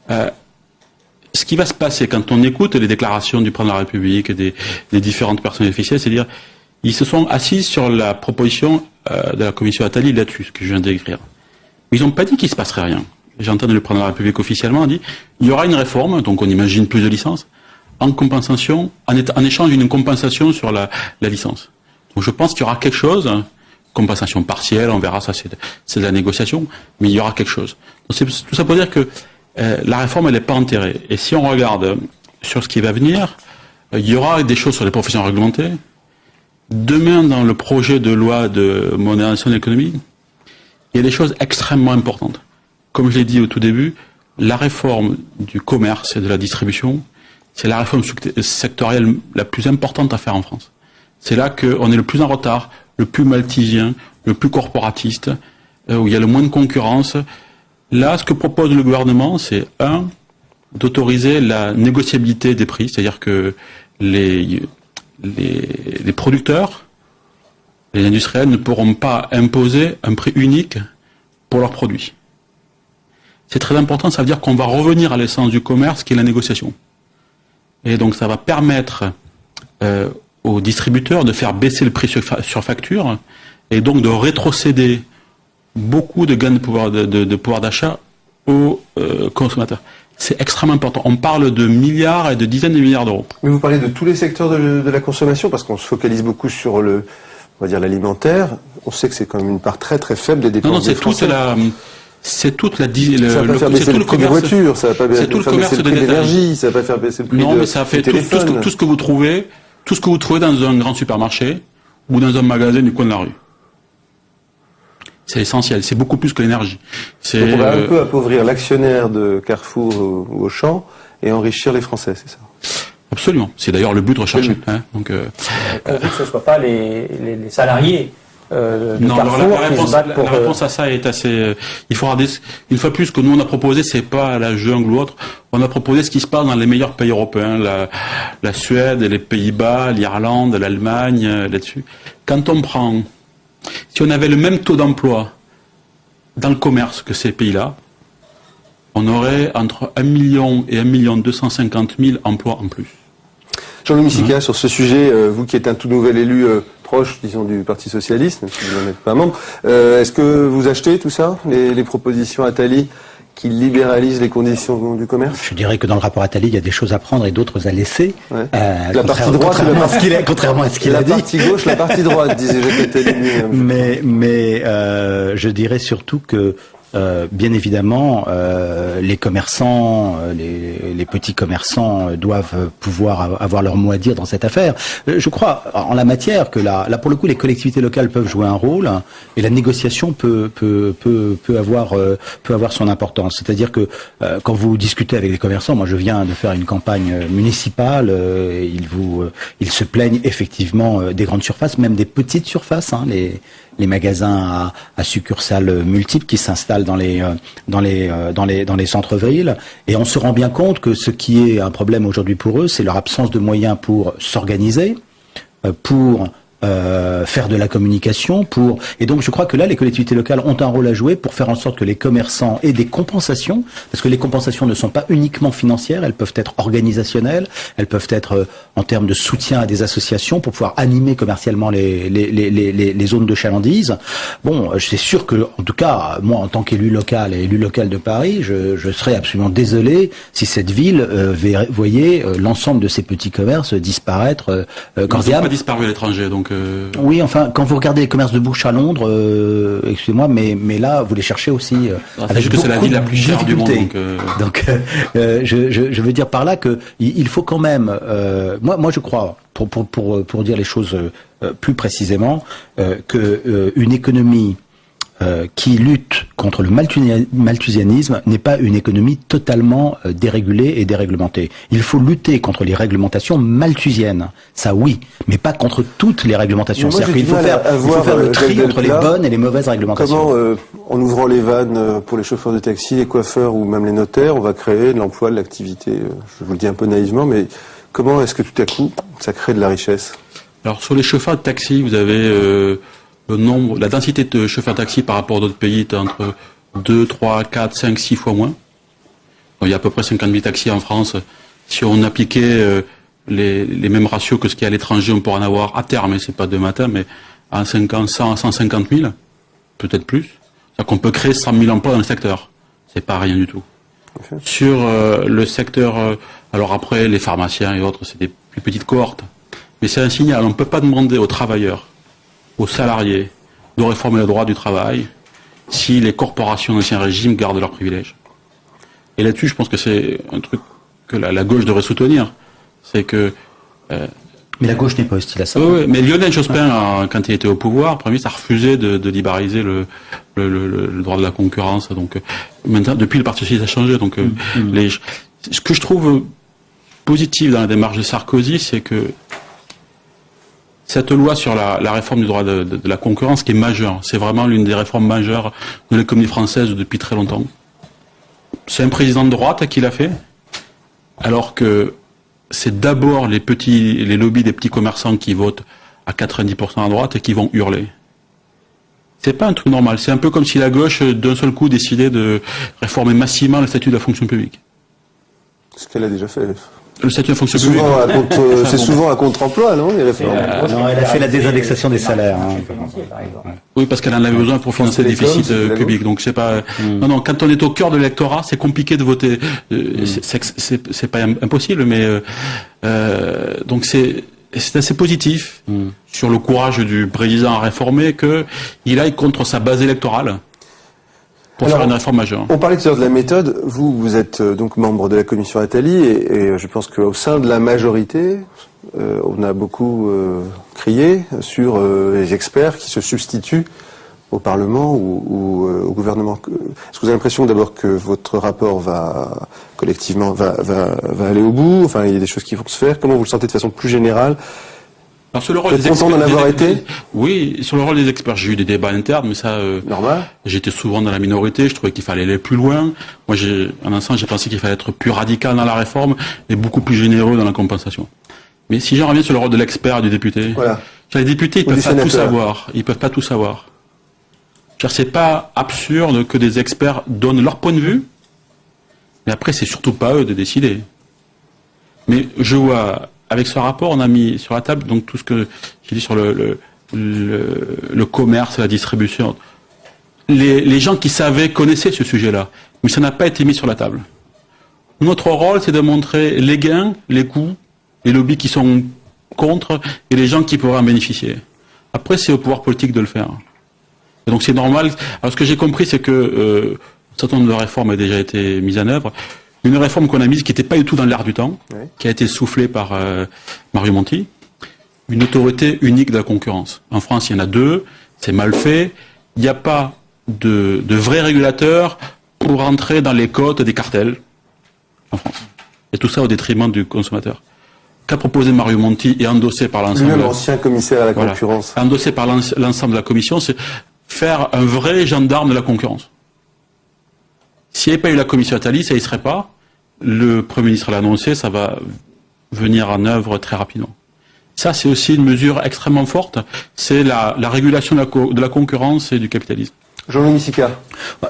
D: Ce qui va se passer quand on écoute les déclarations du président de la République et des différentes personnes officielles, c'est dire ils se sont assis sur la proposition de la commission Attali là-dessus, ce que je viens d'écrire. Ils n'ont pas dit qu'il se passerait rien. J'ai entendu le président de la République officiellement a dit il y aura une réforme, donc on imagine plus de licences, en compensation, en échange d'une compensation sur la licence. Donc je pense qu'il y aura quelque chose, compensation partielle, on verra ça, c'est de la négociation, mais il y aura quelque chose. Donc c'est tout ça pour dire que la réforme elle n'est pas enterrée. Et si on regarde sur ce qui va venir, il y aura des choses sur les professions réglementées. Demain, dans le projet de loi de modernisation de l'économie, il y a des choses extrêmement importantes. Comme je l'ai dit au tout début, la réforme du commerce et de la distribution, c'est la réforme sectorielle la plus importante à faire en France. C'est là qu'on est le plus en retard, le plus malthusien, le plus corporatiste, où il y a le moins de concurrence. Là, ce que propose le gouvernement, c'est d'autoriser la négociabilité des prix, c'est-à-dire que les producteurs, les industriels ne pourront pas imposer un prix unique pour leurs produits. C'est très important, ça veut dire qu'on va revenir à l'essence du commerce qui est la négociation. Et donc ça va permettre aux distributeurs de faire baisser le prix sur facture et donc de rétrocéder beaucoup de gains de pouvoir d'achat aux consommateurs. C'est extrêmement important. On parle de milliards et de dizaines de milliards d'euros.
V: Mais vous parlez de tous les secteurs de la consommation parce qu'on se focalise beaucoup sur on va dire l'alimentaire. On sait que c'est quand même une part très très faible des dépenses des Français.
D: C'est toute la
V: ça va pas faire baisser le prix des voitures, ça va pas faire baisser le prix de l'énergie, ça va pas faire baisser le prix
D: non, mais ça fait tout ce que vous trouvez dans un grand supermarché ou dans un magasin du coin de la rue. C'est essentiel, c'est beaucoup plus que l'énergie.
V: Donc on va un peu appauvrir l'actionnaire de Carrefour ou Auchan et enrichir les Français, c'est ça?
D: Absolument. C'est d'ailleurs le but recherché. Donc,
C: pourvu que ce ne soit pas les salariés
D: Non, alors la réponse à ça est assez. Il faudra une fois plus que nous on a proposé, c'est pas la jungle ou autre. On a proposé ce qui se passe dans les meilleurs pays européens, la Suède, les Pays-Bas, l'Irlande, l'Allemagne, là-dessus. Quand on prend, si on avait le même taux d'emploi dans le commerce que ces pays-là, on aurait entre 1 million et 1 250 000 emplois en plus.
V: Jean-Louis Mussica, sur ce sujet, vous qui êtes un tout nouvel élu proche, disons, du Parti Socialiste, même si vous n'en êtes pas membre, est-ce que vous achetez tout ça, les propositions Attali qui libéralisent les conditions du commerce?
F: Je dirais que dans le rapport Attali, il y a des choses à prendre et d'autres à laisser.
V: Ouais. La partie droite,
F: contrairement à ce qu'il a dit.
V: La partie gauche, la partie droite, disait Jacques Attali.
F: Mais je dirais surtout que bien évidemment, les commerçants, les petits commerçants doivent pouvoir avoir leur mot à dire dans cette affaire. Je crois en la matière que là pour le coup, les collectivités locales peuvent jouer un rôle et la négociation peut avoir son importance. C'est-à-dire que quand vous discutez avec les commerçants, moi je viens de faire une campagne municipale, ils se plaignent effectivement des grandes surfaces, même des petites surfaces, les magasins à succursales multiples qui s'installent dans les centres-villes, et on se rend bien compte que ce qui est un problème aujourd'hui pour eux, c'est leur absence de moyens pour s'organiser, pour faire de la communication, et donc je crois que là les collectivités locales ont un rôle à jouer pour faire en sorte que les commerçants aient des compensations, parce que les compensations ne sont pas uniquement financières, elles peuvent être organisationnelles, elles peuvent être en termes de soutien à des associations pour pouvoir animer commercialement les zones de chalandise. Bon, c'est sûr que, en tout cas, moi en tant qu'élu local et élu local de Paris, je serais absolument désolé si cette ville voyait l'ensemble de ces petits commerces disparaître.
D: Ils n'ont pas disparu à l'étranger, donc.
F: Oui, enfin, quand vous regardez les commerces de bouche à Londres, excusez-moi, mais là, vous les cherchez aussi.
D: Avec que c'est la ville la plus chère du monde.
F: Donc, je veux dire par là que il faut quand même. Moi, je crois, pour dire les choses plus précisément, que une économie qui lutte contre le malthusianisme n'est pas une économie totalement dérégulée et déréglementée. Il faut lutter contre les réglementations malthusiennes, ça oui, mais pas contre toutes les réglementations.
V: C'est-à-dire qu'il faut faire le tri entre les bonnes et les mauvaises réglementations. Comment, en ouvrant les vannes pour les chauffeurs de taxi, les coiffeurs ou même les notaires, on va créer de l'emploi, de l'activité, je vous le dis un peu naïvement, mais comment est-ce que tout à coup, ça crée de la richesse?
D: Alors sur les chauffeurs de taxi, vous avez... la densité de chauffeurs de taxi par rapport à d'autres pays est entre 2, 3, 4, 5, 6 fois moins. Donc, il y a à peu près 50 000 taxis en France. Si on appliquait les mêmes ratios que ce qu'il y a à l'étranger, on pourrait en avoir à terme, et c'est pas demain matin, mais à 100 à 150 000, peut-être plus. C'est-à-dire qu'on peut créer 100 000 emplois dans le secteur. C'est pas rien du tout. Okay. Sur le secteur, alors après, les pharmaciens et autres, c'est des plus petites cohortes. Mais c'est un signal. On ne peut pas demander aux travailleurs, aux salariés, de réformer le droit du travail si les corporations d'Ancien Régime gardent leurs privilèges. Et là-dessus, je pense que c'est un truc que la gauche devrait soutenir. C'est que...
F: mais la gauche n'est pas hostile à ça.
D: Oui, mais Lionel Jospin, quand il était au pouvoir, Premier ministre a refusé de libéraliser le droit de la concurrence. Donc, maintenant, depuis, le Parti socialiste a changé. Donc, ce que je trouve positif dans la démarche de Sarkozy, c'est que cette loi sur la réforme du droit de la concurrence qui est majeure, c'est vraiment l'une des réformes majeures de l'économie française depuis très longtemps. C'est un président de droite qui l'a fait, alors que c'est d'abord les lobbies des petits commerçants qui votent à 90% à droite et qui vont hurler. C'est pas un truc normal, c'est un peu comme si la gauche d'un seul coup décidait de réformer massivement le statut de la fonction publique.
V: Ce qu'elle a déjà fait.
D: Le statut de fonction publique.
V: C'est souvent à contre-emploi, non, les réformes?
F: Non, elle a fait la désindexation des salaires.
D: Oui, parce qu'elle en avait besoin pour financer le déficit public. Donc c'est pas. Non, quand on est au cœur de l'électorat, c'est compliqué de voter. C'est pas impossible, mais donc c'est assez positif sur le courage du président à réformer qu'il aille contre sa base électorale. Pour faire une réforme majeure.
V: On parlait tout à l'heure de la méthode. Vous êtes donc membre de la commission Attali et je pense qu'au sein de la majorité, on a beaucoup crié sur les experts qui se substituent au Parlement ou au gouvernement. Est-ce que vous avez l'impression d'abord que votre rapport va collectivement va aller au bout? Enfin, il y a des choses qui vont se faire. Comment vous le sentez de façon plus générale?
D: Sur le rôle
V: vous êtes content d'en avoir été?
D: Oui, sur le rôle des experts, j'ai eu des débats internes, mais ça,
V: normal.
D: J'étais souvent dans la minorité, je trouvais qu'il fallait aller plus loin. Moi, en un sens, j'ai pensé qu'il fallait être plus radical dans la réforme et beaucoup plus généreux dans la compensation. Mais si j'en reviens sur le rôle de l'expert et du député,
V: voilà.
D: Les députés, ils peuvent pas tout savoir. Ils peuvent pas tout savoir. C'est pas absurde que des experts donnent leur point de vue, mais après, c'est surtout pas eux de décider. Mais je vois, avec ce rapport, on a mis sur la table donc tout ce que j'ai dit sur le commerce, la distribution. Les gens qui savaient connaissaient ce sujet-là, mais ça n'a pas été mis sur la table. Notre rôle, c'est de montrer les gains, les coûts, les lobbies qui sont contre et les gens qui pourraient en bénéficier. Après, c'est au pouvoir politique de le faire. Et donc c'est normal. Alors ce que j'ai compris, c'est que un certain nombre de réformes a déjà été mise en œuvre. Une réforme qu'on a mise qui n'était pas du tout dans l'air du temps, qui a été soufflée par Mario Monti, une autorité unique de la concurrence. En France, il y en a 2, c'est mal fait. Il n'y a pas de vrais régulateurs pour entrer dans les cotes des cartels en France. Et tout ça au détriment du consommateur. Qu'a proposé Mario Monti et endossé par l'ensemble...
V: Lui-même ancien commissaire à la concurrence.
D: Endossé par l'ensemble de la commission, c'est faire un vrai gendarme de la concurrence. S'il n'y avait pas eu la commission Attali, ça n'y serait pas. Le Premier ministre l'a annoncé, ça va venir en œuvre très rapidement. Ça, c'est aussi une mesure extrêmement forte. C'est la régulation de la concurrence et du capitalisme.
V: Jean-Louis Missika.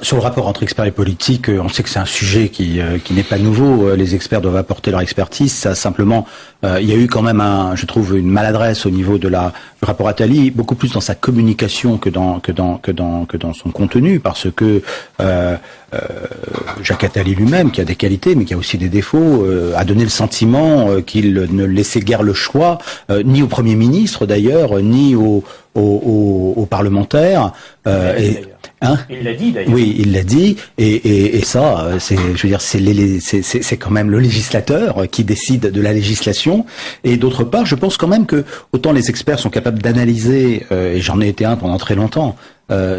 F: Sur le rapport entre experts et politiques, on sait que c'est un sujet qui n'est pas nouveau. Les experts doivent apporter leur expertise. Ça, simplement, il y a eu quand même je trouve, une maladresse au niveau du rapport Attali, beaucoup plus dans sa communication que dans son contenu, parce que Jacques Attali lui-même, qui a des qualités, mais qui a aussi des défauts, a donné le sentiment qu'il ne laissait guère le choix, ni au Premier ministre d'ailleurs, ni aux parlementaires. Il l'a dit d'ailleurs. Oui, il l'a dit, et ça, c'est quand même le législateur qui décide de la législation. Et d'autre part, je pense quand même que autant les experts sont capables d'analyser, et j'en ai été un pendant très longtemps,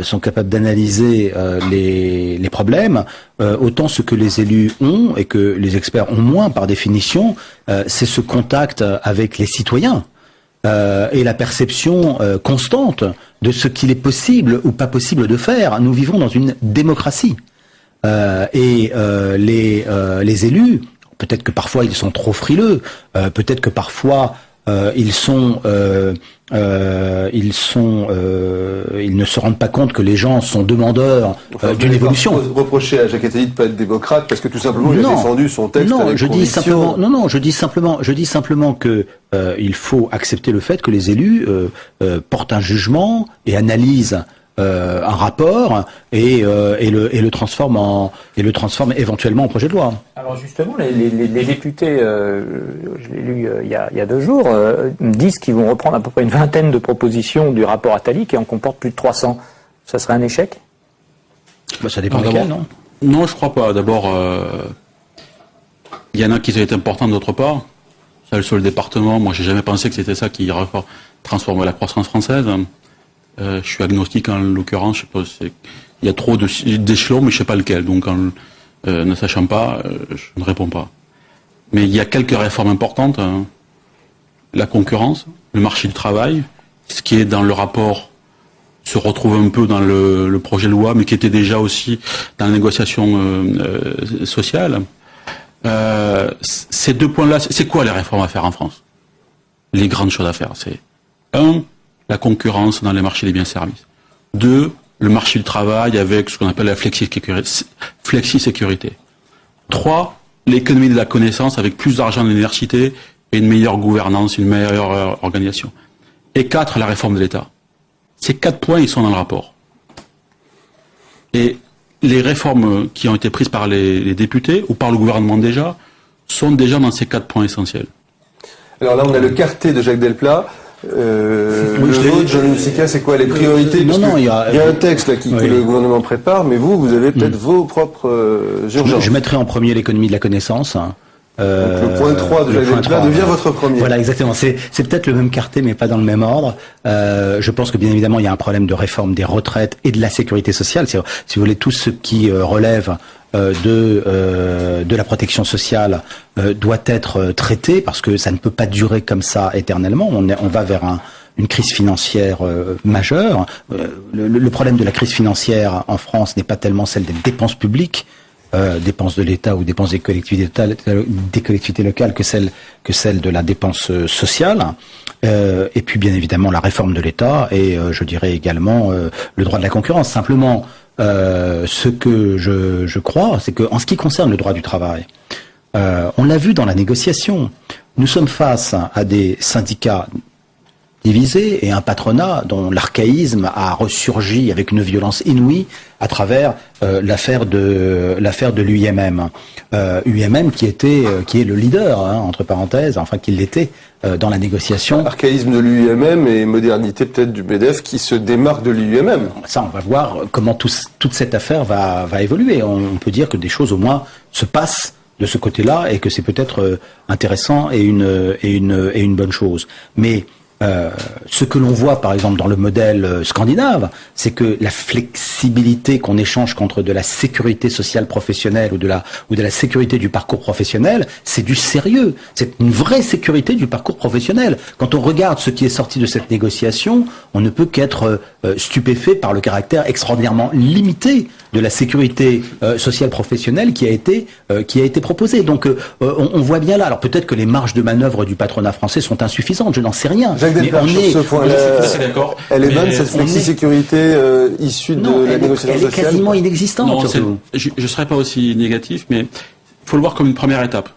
F: sont capables d'analyser les problèmes, autant ce que les élus ont et que les experts ont moins par définition, c'est ce contact avec les citoyens. Et la perception constante de ce qu'il est possible ou pas possible de faire. Nous vivons dans une démocratie. Les élus, peut-être que parfois ils sont trop frileux, peut-être que parfois ils ne se rendent pas compte que les gens sont demandeurs d'une évolution.
V: Reprocher à Jacques Attali de ne pas être démocrate parce que tout simplement il a défendu son texte.
F: Non, je dis simplement que il faut accepter le fait que les élus portent un jugement et analysent un rapport et le transforment éventuellement en projet de loi.
C: Alors justement, les députés, je l'ai lu il y a 2 jours, disent qu'ils vont reprendre à peu près une vingtaine de propositions du rapport Attali qui en comporte plus de 300. Ça serait un échec?
F: Ça dépend desquels, non?
D: Non, je crois pas. D'abord, il y en a qui ont été importants d'autre part. Celle sur le département, moi j'ai jamais pensé que c'était ça qui transformait la croissance française. Je suis agnostique en l'occurrence, je sais pas, il y a trop d'échelons, mais je sais pas lequel. Donc, ne sachant pas, je ne réponds pas. Mais il y a quelques réformes importantes. La concurrence, le marché du travail, ce qui est dans le rapport se retrouve un peu dans le projet de loi, mais qui était déjà aussi dans la négociation sociale. Ces 2 points-là, c'est quoi les réformes à faire en France? Les grandes choses à faire, c'est 1. La concurrence dans les marchés des biens et services. 2, le marché du travail avec ce qu'on appelle la flexi-sécurité. 3, l'économie de la connaissance avec plus d'argent dans l'université et une meilleure gouvernance, une meilleure organisation. Et 4, la réforme de l'État. Ces 4 points, ils sont dans le rapport. Et les réformes qui ont été prises par les députés ou par le gouvernement déjà sont déjà dans ces 4 points essentiels.
V: Alors là, on a le quartet de Jacques Delplat. Le vote, Jean-Louis Missika, c'est quoi les priorités? Il y a un texte là, que le gouvernement prépare, mais vous avez peut-être vos propres urgences.
F: Je mettrai en premier l'économie de la connaissance,
V: Donc le point 3 de Jacques Delplat devient votre premier.
F: Voilà, exactement. C'est peut-être le même quartet, mais pas dans le même ordre. Je pense que bien évidemment, il y a un problème de réforme des retraites et de la sécurité sociale. Si vous voulez, tout ce qui relève de la protection sociale doit être traité, parce que ça ne peut pas durer comme ça éternellement. On va vers une crise financière majeure. Le problème de la crise financière en France n'est pas tellement celle des dépenses publiques, dépenses de l'État ou dépenses des collectivités locales que celle de la dépense sociale. Et puis bien évidemment la réforme de l'État et je dirais également le droit de la concurrence. Simplement, ce que je crois, c'est qu'en ce qui concerne le droit du travail, on l'a vu dans la négociation, nous sommes face à des syndicats divisés et un patronat dont l'archaïsme a ressurgi avec une violence inouïe à travers l'affaire de l'UIMM. UIMM qui est le leader, entre parenthèses, enfin qui l'était dans la négociation.
V: Archaïsme de l'UIMM et modernité peut-être du MEDEF qui se démarque de l'UIMM.
F: Ça, on va voir comment toute cette affaire va évoluer. On peut dire que des choses au moins se passent de ce côté-là et que c'est peut-être intéressant et une bonne chose. Mais ce que l'on voit par exemple dans le modèle scandinave, c'est que la flexibilité qu'on échange contre de la sécurité sociale professionnelle ou de la sécurité du parcours professionnel, c'est du sérieux. C'est une vraie sécurité du parcours professionnel. Quand on regarde ce qui est sorti de cette négociation, on ne peut qu'être stupéfait par le caractère extraordinairement limité de la sécurité sociale professionnelle qui a été proposée. Donc on voit bien là. Alors peut-être que les marges de manœuvre du patronat français sont insuffisantes, je n'en sais rien.
V: Mais on est sur ce point-là. Elle est bonne cette flexi-sécurité issue de la négociation sociale.
F: Elle est quasiment inexistante.
D: Non, je ne serais pas aussi négatif, mais il faut le voir comme une première étape.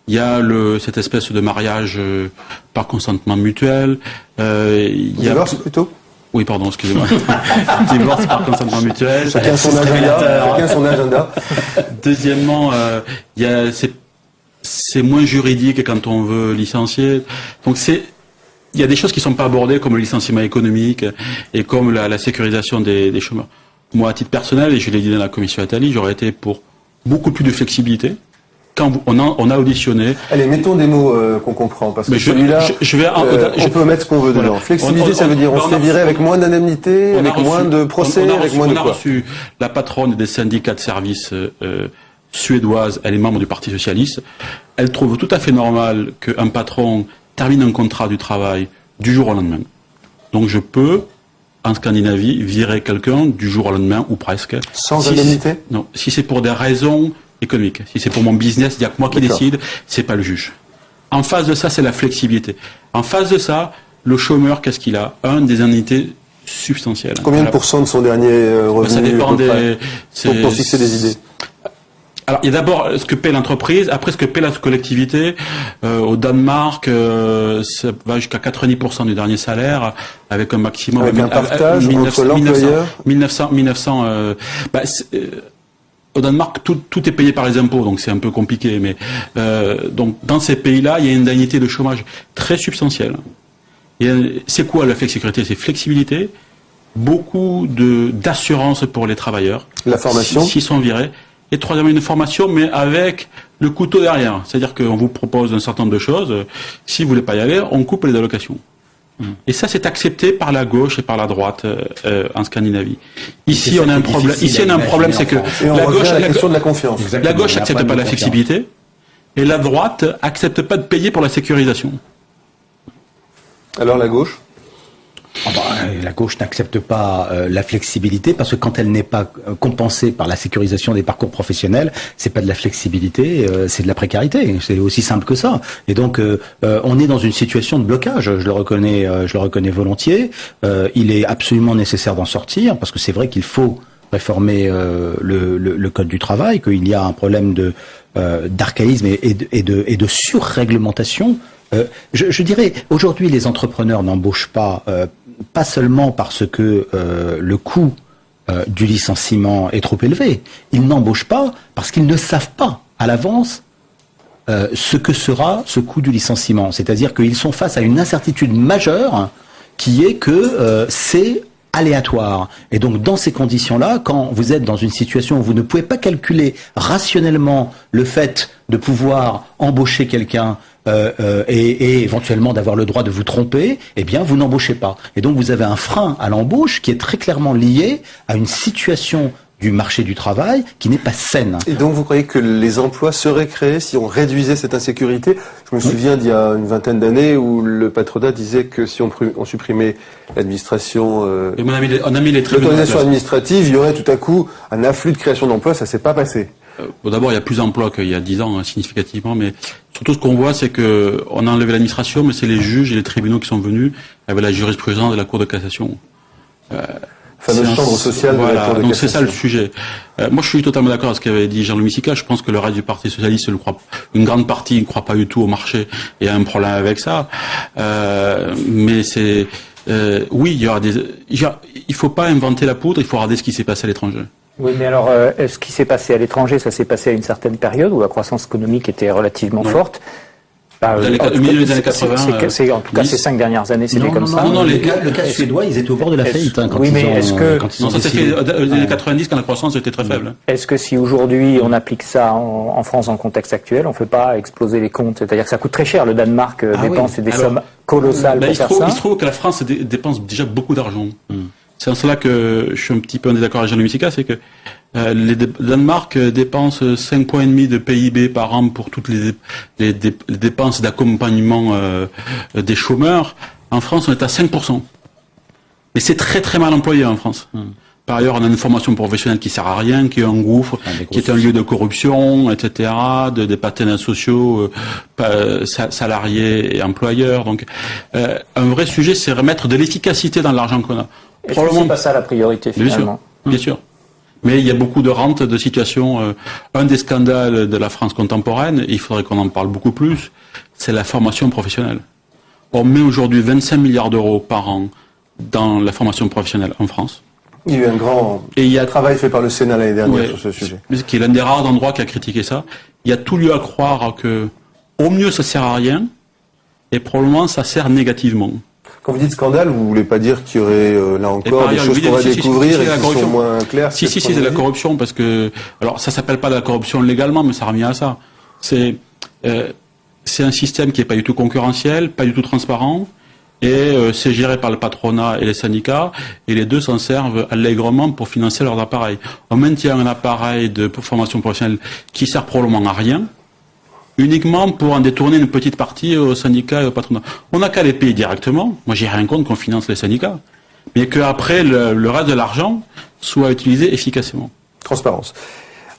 D: Il y a cette espèce de mariage par consentement mutuel.
V: Divorce plutôt.
D: Oui, pardon, excusez-moi. Divorce par consentement mutuel.
V: Chacun son agenda.
D: Deuxièmement, c'est moins juridique quand on veut licencier. Donc il y a des choses qui ne sont pas abordées comme le licenciement économique et comme la sécurisation des chômeurs. Moi, à titre personnel, et je l'ai dit dans la commission Attali, j'aurais été pour beaucoup plus de flexibilité. Quand on a auditionné.
V: Allez, mettons des mots qu'on comprend, parce que celui-là, on peut mettre ce qu'on veut dedans. Flexibilité, ça veut dire on se fait virer avec moins d'indemnités, avec moins de procès, avec moins de quoi.
D: On a reçu la patronne des syndicats de services suédoise, elle est membre du Parti socialiste. Elle trouve tout à fait normal qu'un patron termine un contrat du travail du jour au lendemain. Donc je peux, en Scandinavie, virer quelqu'un du jour au lendemain ou presque.
V: Sans indemnité ?
D: Non, si c'est pour des raisons économiques. Si c'est pour mon business, il n'y a que moi qui décide, c'est pas le juge. En face de ça, c'est la flexibilité. En face de ça, le chômeur, qu'est-ce qu'il a ? Des indemnités substantielles.
V: Combien de pourcents de son dernier revenu ?
D: Ça dépend
V: pour fixer des idées.
D: Alors, il y a d'abord ce que paie l'entreprise, après ce que paie la collectivité. Au Danemark, ça va jusqu'à 90% du dernier salaire, avec un maximum...
V: Avec un partage entre l'employeur
D: 1900 au Danemark, tout est payé par les impôts, donc c'est un peu compliqué. Mais donc dans ces pays-là, il y a une indemnité de chômage très substantielle. C'est quoi la flexibilité ? C'est flexibilité, beaucoup d'assurance pour les travailleurs.
V: La formation
D: s'ils sont virés. Et troisièmement, une formation, mais avec le couteau derrière. C'est-à-dire qu'on vous propose un certain nombre de choses. Si vous voulez pas y aller, on coupe les allocations. Et ça, c'est accepté par la gauche et par la droite en Scandinavie. Ici, on a un problème. Ici, on a un problème, c'est que
V: la
D: gauche accepte pas la flexibilité et la droite accepte pas de payer pour la sécurisation.
V: Alors la gauche ?
F: La gauche n'accepte pas la flexibilité parce que quand elle n'est pas compensée par la sécurisation des parcours professionnels, c'est pas de la flexibilité, c'est de la précarité. C'est aussi simple que ça. Et donc on est dans une situation de blocage. Je le reconnais volontiers. Il est absolument nécessaire d'en sortir parce que c'est vrai qu'il faut réformer le code du travail, qu'il y a un problème d'archaïsme et de surréglementation. Je dirais, aujourd'hui, les entrepreneurs n'embauchent pas seulement parce que le coût du licenciement est trop élevé. Ils n'embauchent pas parce qu'ils ne savent pas à l'avance ce que sera ce coût du licenciement. C'est-à-dire qu'ils sont face à une incertitude majeure qui est que c'est aléatoire. Et donc, dans ces conditions-là, quand vous êtes dans une situation où vous ne pouvez pas calculer rationnellement le fait de pouvoir embaucher quelqu'un et éventuellement d'avoir le droit de vous tromper, eh bien, vous n'embauchez pas. Et donc, vous avez un frein à l'embauche qui est très clairement lié à une situation du marché du travail qui n'est pas saine.
V: Et donc vous croyez que les emplois seraient créés si on réduisait cette insécurité? Je me souviens d'il y a une vingtaine d'années où le patronat disait que si on supprimait l'administration, l'autorisation administrative, il y aurait tout à coup un afflux de création d'emplois. Ça s'est pas passé.
D: Bon, d'abord, il y a plus d'emplois qu'il y a 10 ans, significativement, mais surtout ce qu'on voit, c'est que on a enlevé l'administration, mais c'est les juges et les tribunaux qui sont venus avec la jurisprudence de la Cour de cassation.
V: Fameuse chambre sociale de la Cour de
D: donc
V: cassation.
D: c'est ça le sujet. Moi, je suis totalement d'accord avec ce qu'avait dit Jean-Louis Misica. Je pense que le reste du Parti socialiste ne croit, une grande partie ne croit pas du tout au marché et a un problème avec ça. Mais c'est, oui, il y aura il faut pas inventer la poudre. Il faut regarder ce qui s'est passé à l'étranger.
C: Oui, mais alors, ce qui s'est passé à l'étranger, ça s'est passé à une certaine période où la croissance économique était relativement forte.
D: Au milieu des années 80.
C: En tout cas, ces 5 dernières années, c'était comme ça.
F: Non, le cas suédois, ils étaient au bord de la faillite.
C: Oui, mais est-ce que...
D: Non, ça s'est fait dans les années 90 quand la croissance était très faible.
C: Est-ce que si aujourd'hui on applique ça en France, dans le contexte actuel, on ne fait pas exploser les comptes? C'est-à-dire que ça coûte très cher. Le Danemark dépense des sommes colossales pour faire ça.
D: Il se trouve que la France dépense déjà beaucoup d'argent. C'est en cela que je suis un petit peu en désaccord avec Jean-Louis Misica, c'est que le Danemark dépense 5,5 points de PIB par an pour toutes les dépenses d'accompagnement des chômeurs. En France, on est à 5%. Mais c'est très très mal employé en France. Par ailleurs, on a une formation professionnelle qui sert à rien, qui est un gouffre, qui est un lieu de corruption, etc., des partenaires sociaux, salariés et employeurs. Donc, un vrai sujet, c'est remettre de l'efficacité dans l'argent qu'on a.
C: Est-ce que c'est pas ça la priorité finalement?
D: Bien sûr. Mais il y a beaucoup de rentes, de situations. Un des scandales de la France contemporaine, et il faudrait qu'on en parle beaucoup plus, c'est la formation professionnelle. On met aujourd'hui 25 milliards d'euros par an dans la formation professionnelle en France.
V: Il y a eu un grand travail fait par le Sénat l'année dernière sur ce sujet.
D: Qui est l'un des rares endroits qui a critiqué ça. Il y a tout lieu à croire que, au mieux, ça sert à rien, et probablement ça sert négativement.
V: Quand vous dites scandale, vous voulez pas dire qu'il y aurait là encore des choses qu'on va découvrir et qui sont moins claires?
D: Si, c'est de la corruption, parce que, alors ça s'appelle pas de la corruption légalement, mais ça revient à ça. C'est un système qui est pas du tout concurrentiel, pas du tout transparent, et c'est géré par le patronat et les syndicats, et les deux s'en servent allègrement pour financer leurs appareils. On maintient un appareil de formation professionnelle qui sert probablement à rien, uniquement pour en détourner une petite partie aux syndicats et au patronat. On n'a qu'à les payer directement. Moi, j'ai rien contre qu'on finance les syndicats. Mais qu'après, le reste de l'argent soit utilisé efficacement.
V: Transparence.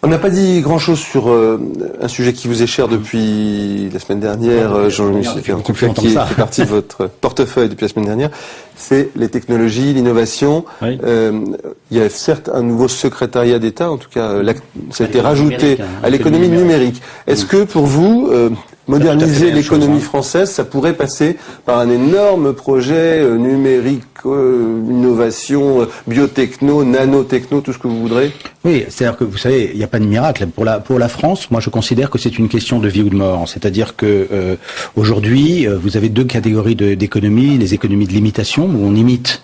V: On n'a pas dit grand-chose sur un sujet qui vous est cher depuis la semaine dernière, Jean-Louis Misica, qui fait partie de votre portefeuille depuis la semaine dernière. C'est les technologies, l'innovation. Oui. Il y a certes un nouveau secrétariat d'État, en tout cas, ça a été rajouté à l'économie numérique. Est-ce que pour vous, moderniser l'économie française, ça pourrait passer par un énorme projet numérique, innovation, biotechno, nanotechno, tout ce que vous voudrez?
F: Oui, c'est-à-dire que vous savez, il n'y a pas de miracle. Pour la France, moi je considère que c'est une question de vie ou de mort. C'est-à-dire que aujourd'hui, vous avez deux catégories d'économies, les économies de l'imitation, où on imite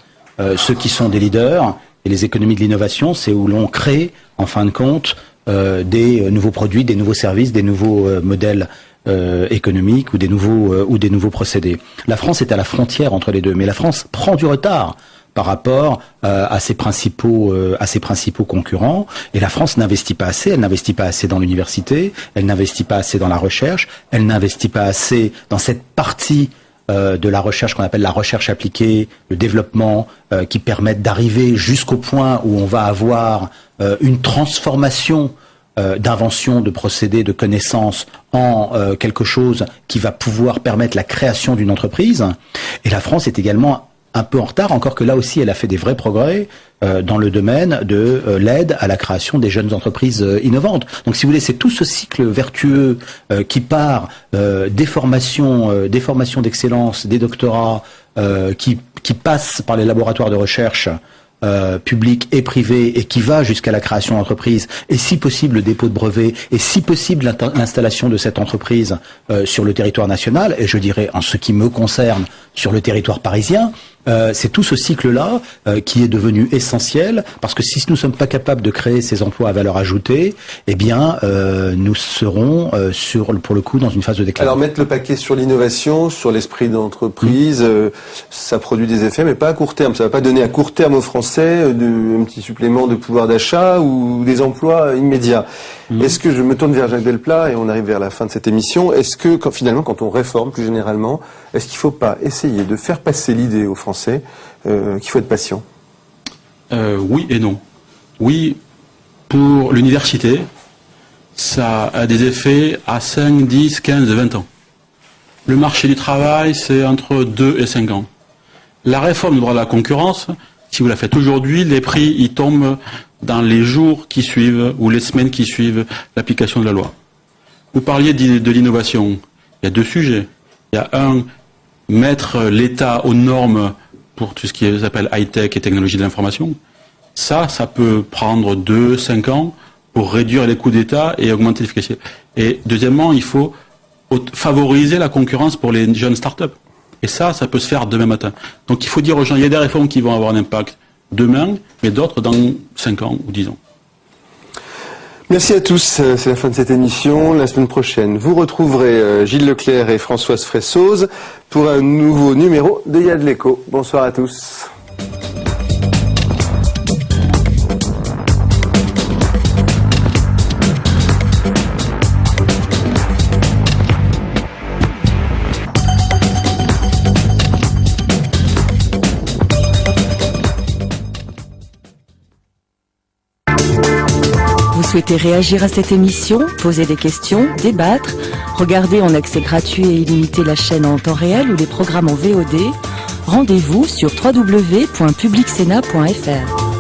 F: ceux qui sont des leaders, et les économies de l'innovation, c'est où l'on crée, en fin de compte, des nouveaux produits, des nouveaux services, des nouveaux modèles économiques ou des nouveaux procédés. La France est à la frontière entre les deux, mais la France prend du retard par rapport à ses principaux concurrents, et la France n'investit pas assez. Elle n'investit pas assez dans l'université, elle n'investit pas assez dans la recherche, elle n'investit pas assez dans cette partie de la recherche qu'on appelle la recherche appliquée, le développement qui permettent d'arriver jusqu'au point où on va avoir une transformation d'invention, de procédés, de connaissances en quelque chose qui va pouvoir permettre la création d'une entreprise. Et la France est également un peu en retard, encore que là aussi elle a fait des vrais progrès dans le domaine de l'aide à la création des jeunes entreprises innovantes. Donc si vous voulez, c'est tout ce cycle vertueux qui part des formations d'excellence, des doctorats, qui passe par les laboratoires de recherche public et privé, et qui va jusqu'à la création d'entreprise, et si possible le dépôt de brevet, et si possible l'installation de cette entreprise sur le territoire national, et je dirais en ce qui me concerne sur le territoire parisien, C'est tout ce cycle-là qui est devenu essentiel, parce que si nous ne sommes pas capables de créer ces emplois à valeur ajoutée, eh bien, nous serons pour le coup dans une phase de déclin.
V: Alors mettre le paquet sur l'innovation, sur l'esprit d'entreprise, ça produit des effets, mais pas à court terme. Ça va pas donner à court terme aux Français un petit supplément de pouvoir d'achat ou des emplois immédiats. Est-ce que je me tourne vers Jacques Delplat et on arrive vers la fin de cette émission? Est-ce que finalement, quand on réforme plus généralement, est-ce qu'il ne faut pas essayer de faire passer l'idée aux Français qu'il faut être patient?
D: Oui et non. Oui, pour l'université, ça a des effets à 5, 10, 15, 20 ans. Le marché du travail, c'est entre 2 et 5 ans. La réforme du droit de la concurrence, si vous la faites aujourd'hui, les prix ils tombent dans les jours qui suivent ou les semaines qui suivent l'application de la loi. Vous parliez de l'innovation. Il y a deux sujets. Il y a un, mettre l'État aux normes pour tout ce qui s'appelle high-tech et technologie de l'information. Ça peut prendre 2, 5 ans pour réduire les coûts d'État et augmenter l'efficacité. Et deuxièmement, il faut favoriser la concurrence pour les jeunes start-up. Et ça peut se faire demain matin. Donc il faut dire aux gens, il y a des réformes qui vont avoir un impact demain, mais d'autres dans 5 ans ou 10 ans.
V: Merci à tous, c'est la fin de cette émission. La semaine prochaine, vous retrouverez Gilles Leclerc et Françoise Fressoz pour un nouveau numéro de Y'a de l'écho. Bonsoir à tous.
E: Vous souhaitez réagir à cette émission, poser des questions, débattre, regarder en accès gratuit et illimité la chaîne en temps réel ou les programmes en VOD, rendez-vous sur www.publicsénat.fr.